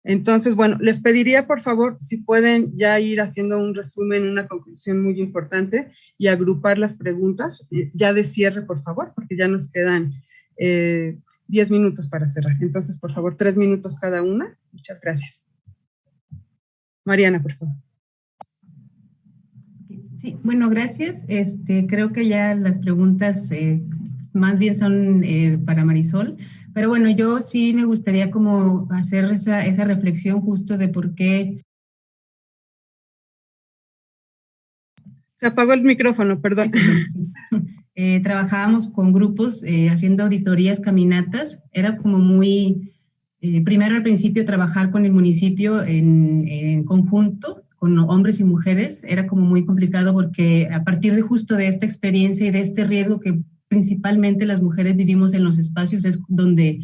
Entonces, bueno, les pediría, por favor, si pueden ya ir haciendo un resumen, una conclusión muy importante y agrupar las preguntas, ya de cierre, por favor, porque ya nos quedan 10 minutos para cerrar. Entonces, por favor, 3 minutos cada una. Muchas gracias. Mariana, por favor. Sí, bueno, gracias. Creo que ya las preguntas más bien son para Marisol, pero bueno, yo sí me gustaría como hacer esa reflexión justo de por qué. Se apagó el micrófono, perdón. Sí. Trabajábamos con grupos haciendo auditorías, caminatas, era como muy, primero al principio trabajar con el municipio en conjunto, con hombres y mujeres, era como muy complicado porque a partir de justo de esta experiencia y de este riesgo que principalmente las mujeres vivimos en los espacios, es donde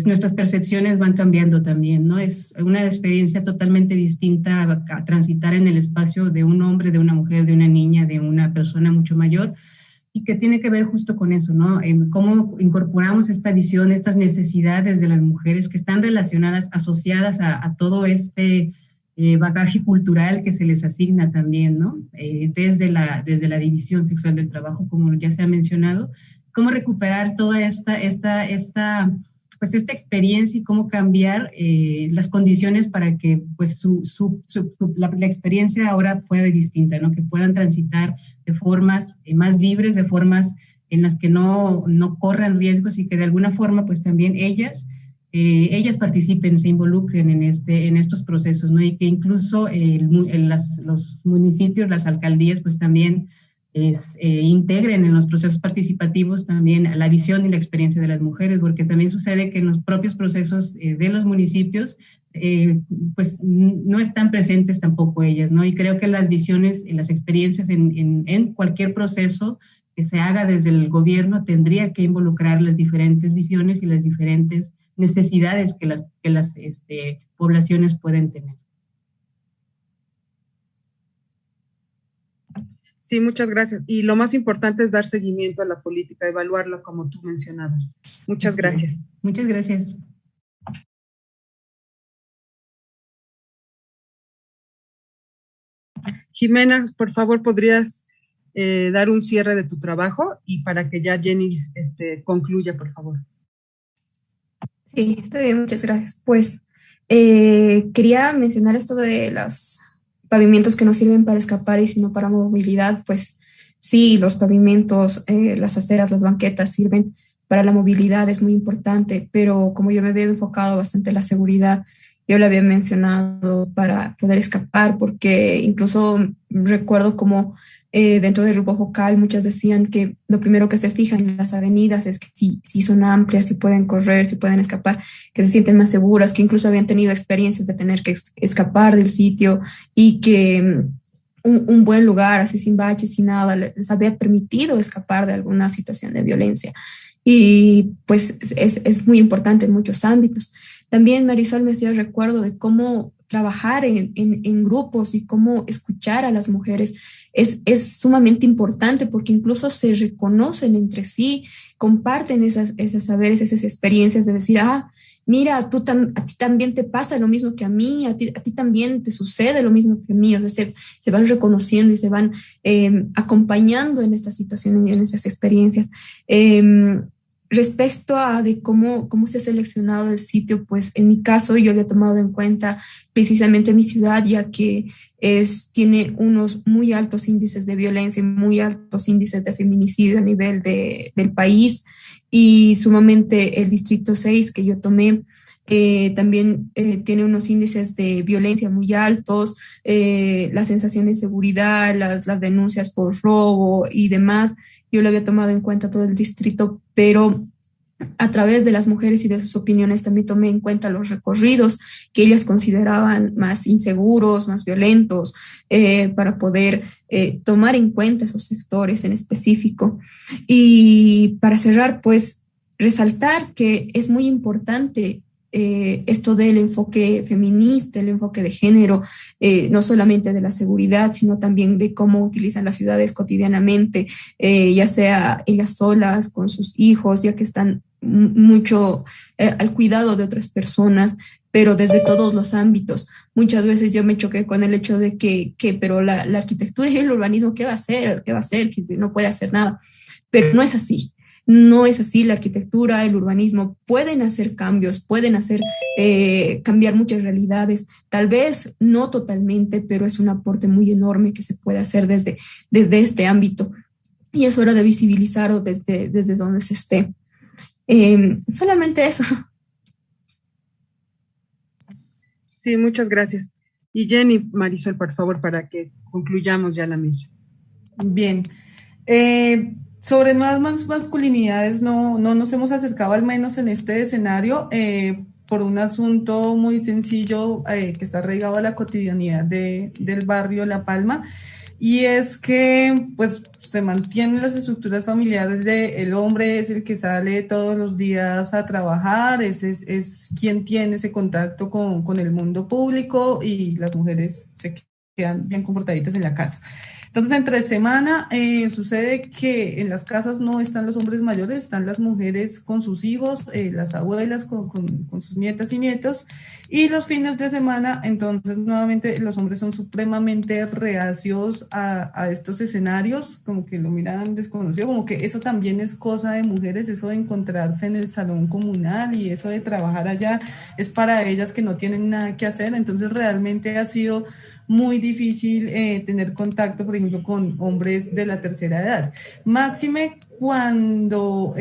nuestras percepciones van cambiando también, ¿no? Es una experiencia totalmente distinta a transitar en el espacio de un hombre, de una mujer, de una niña, de una persona mucho mayor, y que tiene que ver justo con eso, ¿no? Cómo incorporamos esta visión, estas necesidades de las mujeres que están relacionadas, asociadas a todo este bagaje cultural que se les asigna también, ¿no? Desde la división sexual del trabajo, como ya se ha mencionado, cómo recuperar toda esta experiencia y cómo cambiar las condiciones para que pues la experiencia ahora pueda ser distinta, ¿no? Que puedan transitar de formas más libres, de formas en las que no corran riesgos y que de alguna forma pues también ellas participen, se involucren en estos procesos, ¿no? Y que incluso los municipios, las alcaldías, pues también integren en los procesos participativos también la visión y la experiencia de las mujeres, porque también sucede que en los propios procesos de los municipios, pues no están presentes tampoco ellas, ¿no? Y creo que las visiones y las experiencias en cualquier proceso que se haga desde el gobierno tendría que involucrar las diferentes visiones y las diferentes necesidades que las poblaciones pueden tener. Sí, muchas gracias. Y lo más importante es dar seguimiento a la política, evaluarla como tú mencionabas. Muchas gracias. Muchas gracias. Jimena, por favor, ¿podrías dar un cierre de tu trabajo y para que ya Jenny concluya, por favor? Sí, está bien, muchas gracias. Pues quería mencionar esto de los pavimentos que no sirven para escapar y sino para movilidad. Pues sí, los pavimentos, las aceras, las banquetas sirven para la movilidad, es muy importante, pero como yo me había enfocado bastante en la seguridad, yo le había mencionado para poder escapar, porque incluso recuerdo como dentro del grupo focal muchas decían que lo primero que se fijan en las avenidas es que si son amplias, si pueden correr, si pueden escapar, que se sienten más seguras, que incluso habían tenido experiencias de tener que escapar del sitio y que un buen lugar, así sin baches, sin nada, les había permitido escapar de alguna situación de violencia. Y pues es muy importante en muchos ámbitos. También Marisol me hacía recuerdo de cómo trabajar en grupos y cómo escuchar a las mujeres es sumamente importante porque incluso se reconocen entre sí, comparten esos saberes, esas experiencias de decir, mira, a ti también te pasa lo mismo que a mí, a ti también te sucede lo mismo que a mí, o sea, se van reconociendo y se van acompañando en estas situaciones y en esas experiencias. Respecto a de cómo se ha seleccionado el sitio, pues en mi caso yo había tomado en cuenta precisamente mi ciudad, ya que tiene unos muy altos índices de violencia y muy altos índices de feminicidio a nivel del país, y sumamente el distrito 6 que yo tomé también tiene unos índices de violencia muy altos, la sensación de inseguridad, las denuncias por robo y demás. Yo lo había tomado en cuenta todo el distrito, pero a través de las mujeres y de sus opiniones también tomé en cuenta los recorridos que ellas consideraban más inseguros, más violentos, para poder tomar en cuenta esos sectores en específico. Y para cerrar, pues resaltar que es muy importante esto del enfoque feminista, el enfoque de género, no solamente de la seguridad, sino también de cómo utilizan las ciudades cotidianamente, ya sea ellas solas, con sus hijos, ya que están mucho al cuidado de otras personas, pero desde todos los ámbitos. Muchas veces yo me choqué con el hecho de pero la arquitectura y el urbanismo, ¿qué va a hacer? ¿Qué va a hacer? Que no puede hacer nada. Pero no es así. No es así. La arquitectura, el urbanismo pueden hacer cambios, pueden hacer cambiar muchas realidades. Tal vez no totalmente, pero es un aporte muy enorme que se puede hacer desde este ámbito. Y es hora de visibilizarlo desde donde se esté. Solamente eso. Sí, muchas gracias. Y Jenny, Marisol, por favor, para que concluyamos ya la misa. Bien. Sobre nuevas masculinidades no nos hemos acercado, al menos en este escenario, por un asunto muy sencillo que está arraigado a la cotidianidad del barrio La Palma, y es que pues se mantienen las estructuras familiares de el hombre es el que sale todos los días a trabajar, es quien tiene ese contacto con el mundo público, y las mujeres se quedan bien comportaditas en la casa. Entonces, entre semana sucede que en las casas no están los hombres mayores, están las mujeres con sus hijos, las abuelas con sus nietas y nietos, y los fines de semana, entonces, nuevamente, los hombres son supremamente reacios a estos escenarios, como que lo miran desconocido, como que eso también es cosa de mujeres, eso de encontrarse en el salón comunal y eso de trabajar allá es para ellas que no tienen nada que hacer. Entonces, realmente ha sido muy difícil tener contacto, por ejemplo, con hombres de la tercera edad. Máxime cuando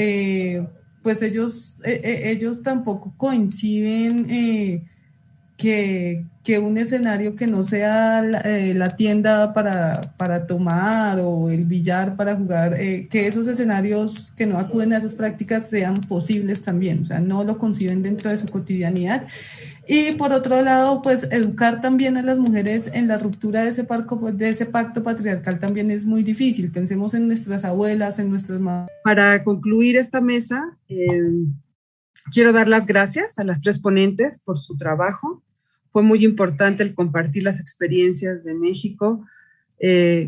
pues ellos tampoco coinciden que un escenario que no sea la tienda para tomar o el billar para jugar, que esos escenarios que no acuden a esas prácticas sean posibles también, o sea, no lo conciben dentro de su cotidianidad. Y por otro lado, pues educar también a las mujeres en la ruptura de ese pacto patriarcal también es muy difícil. Pensemos en nuestras abuelas, en nuestras mamás. Para concluir esta mesa, quiero dar las gracias a las tres ponentes por su trabajo. Fue muy importante el compartir las experiencias de México,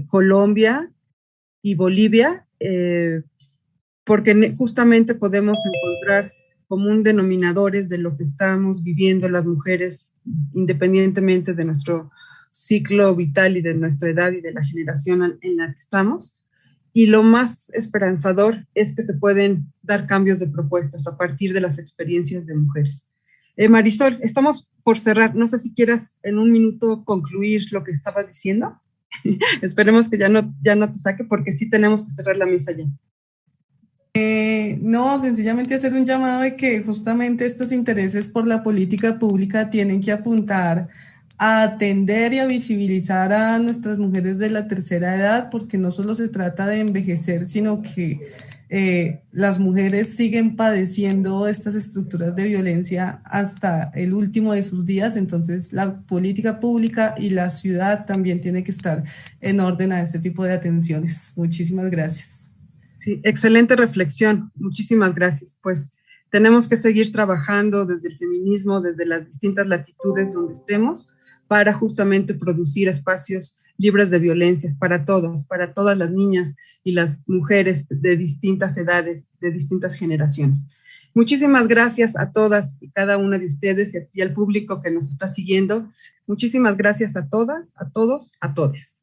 Colombia y Bolivia, porque justamente podemos encontrar común denominadores de lo que estamos viviendo las mujeres, independientemente de nuestro ciclo vital y de nuestra edad y de la generación en la que estamos. Y lo más esperanzador es que se pueden dar cambios de propuestas a partir de las experiencias de mujeres. Marisol, estamos por cerrar. No sé si quieras en un minuto concluir lo que estabas diciendo. Esperemos que ya no te saque, porque sí tenemos que cerrar la mesa ya. No, sencillamente hacer un llamado de que justamente estos intereses por la política pública tienen que apuntar a atender y a visibilizar a nuestras mujeres de la tercera edad, porque no solo se trata de envejecer, sino que las mujeres siguen padeciendo estas estructuras de violencia hasta el último de sus días. Entonces la política pública y la ciudad también tiene que estar en orden a este tipo de atenciones. Muchísimas gracias. Sí, excelente reflexión. Muchísimas gracias. Pues tenemos que seguir trabajando desde el feminismo, desde las distintas latitudes donde estemos, para justamente producir espacios libres de violencias para todas las niñas y las mujeres de distintas edades, de distintas generaciones. Muchísimas gracias a todas y cada una de ustedes y al público que nos está siguiendo. Muchísimas gracias a todas, a todos, a todes.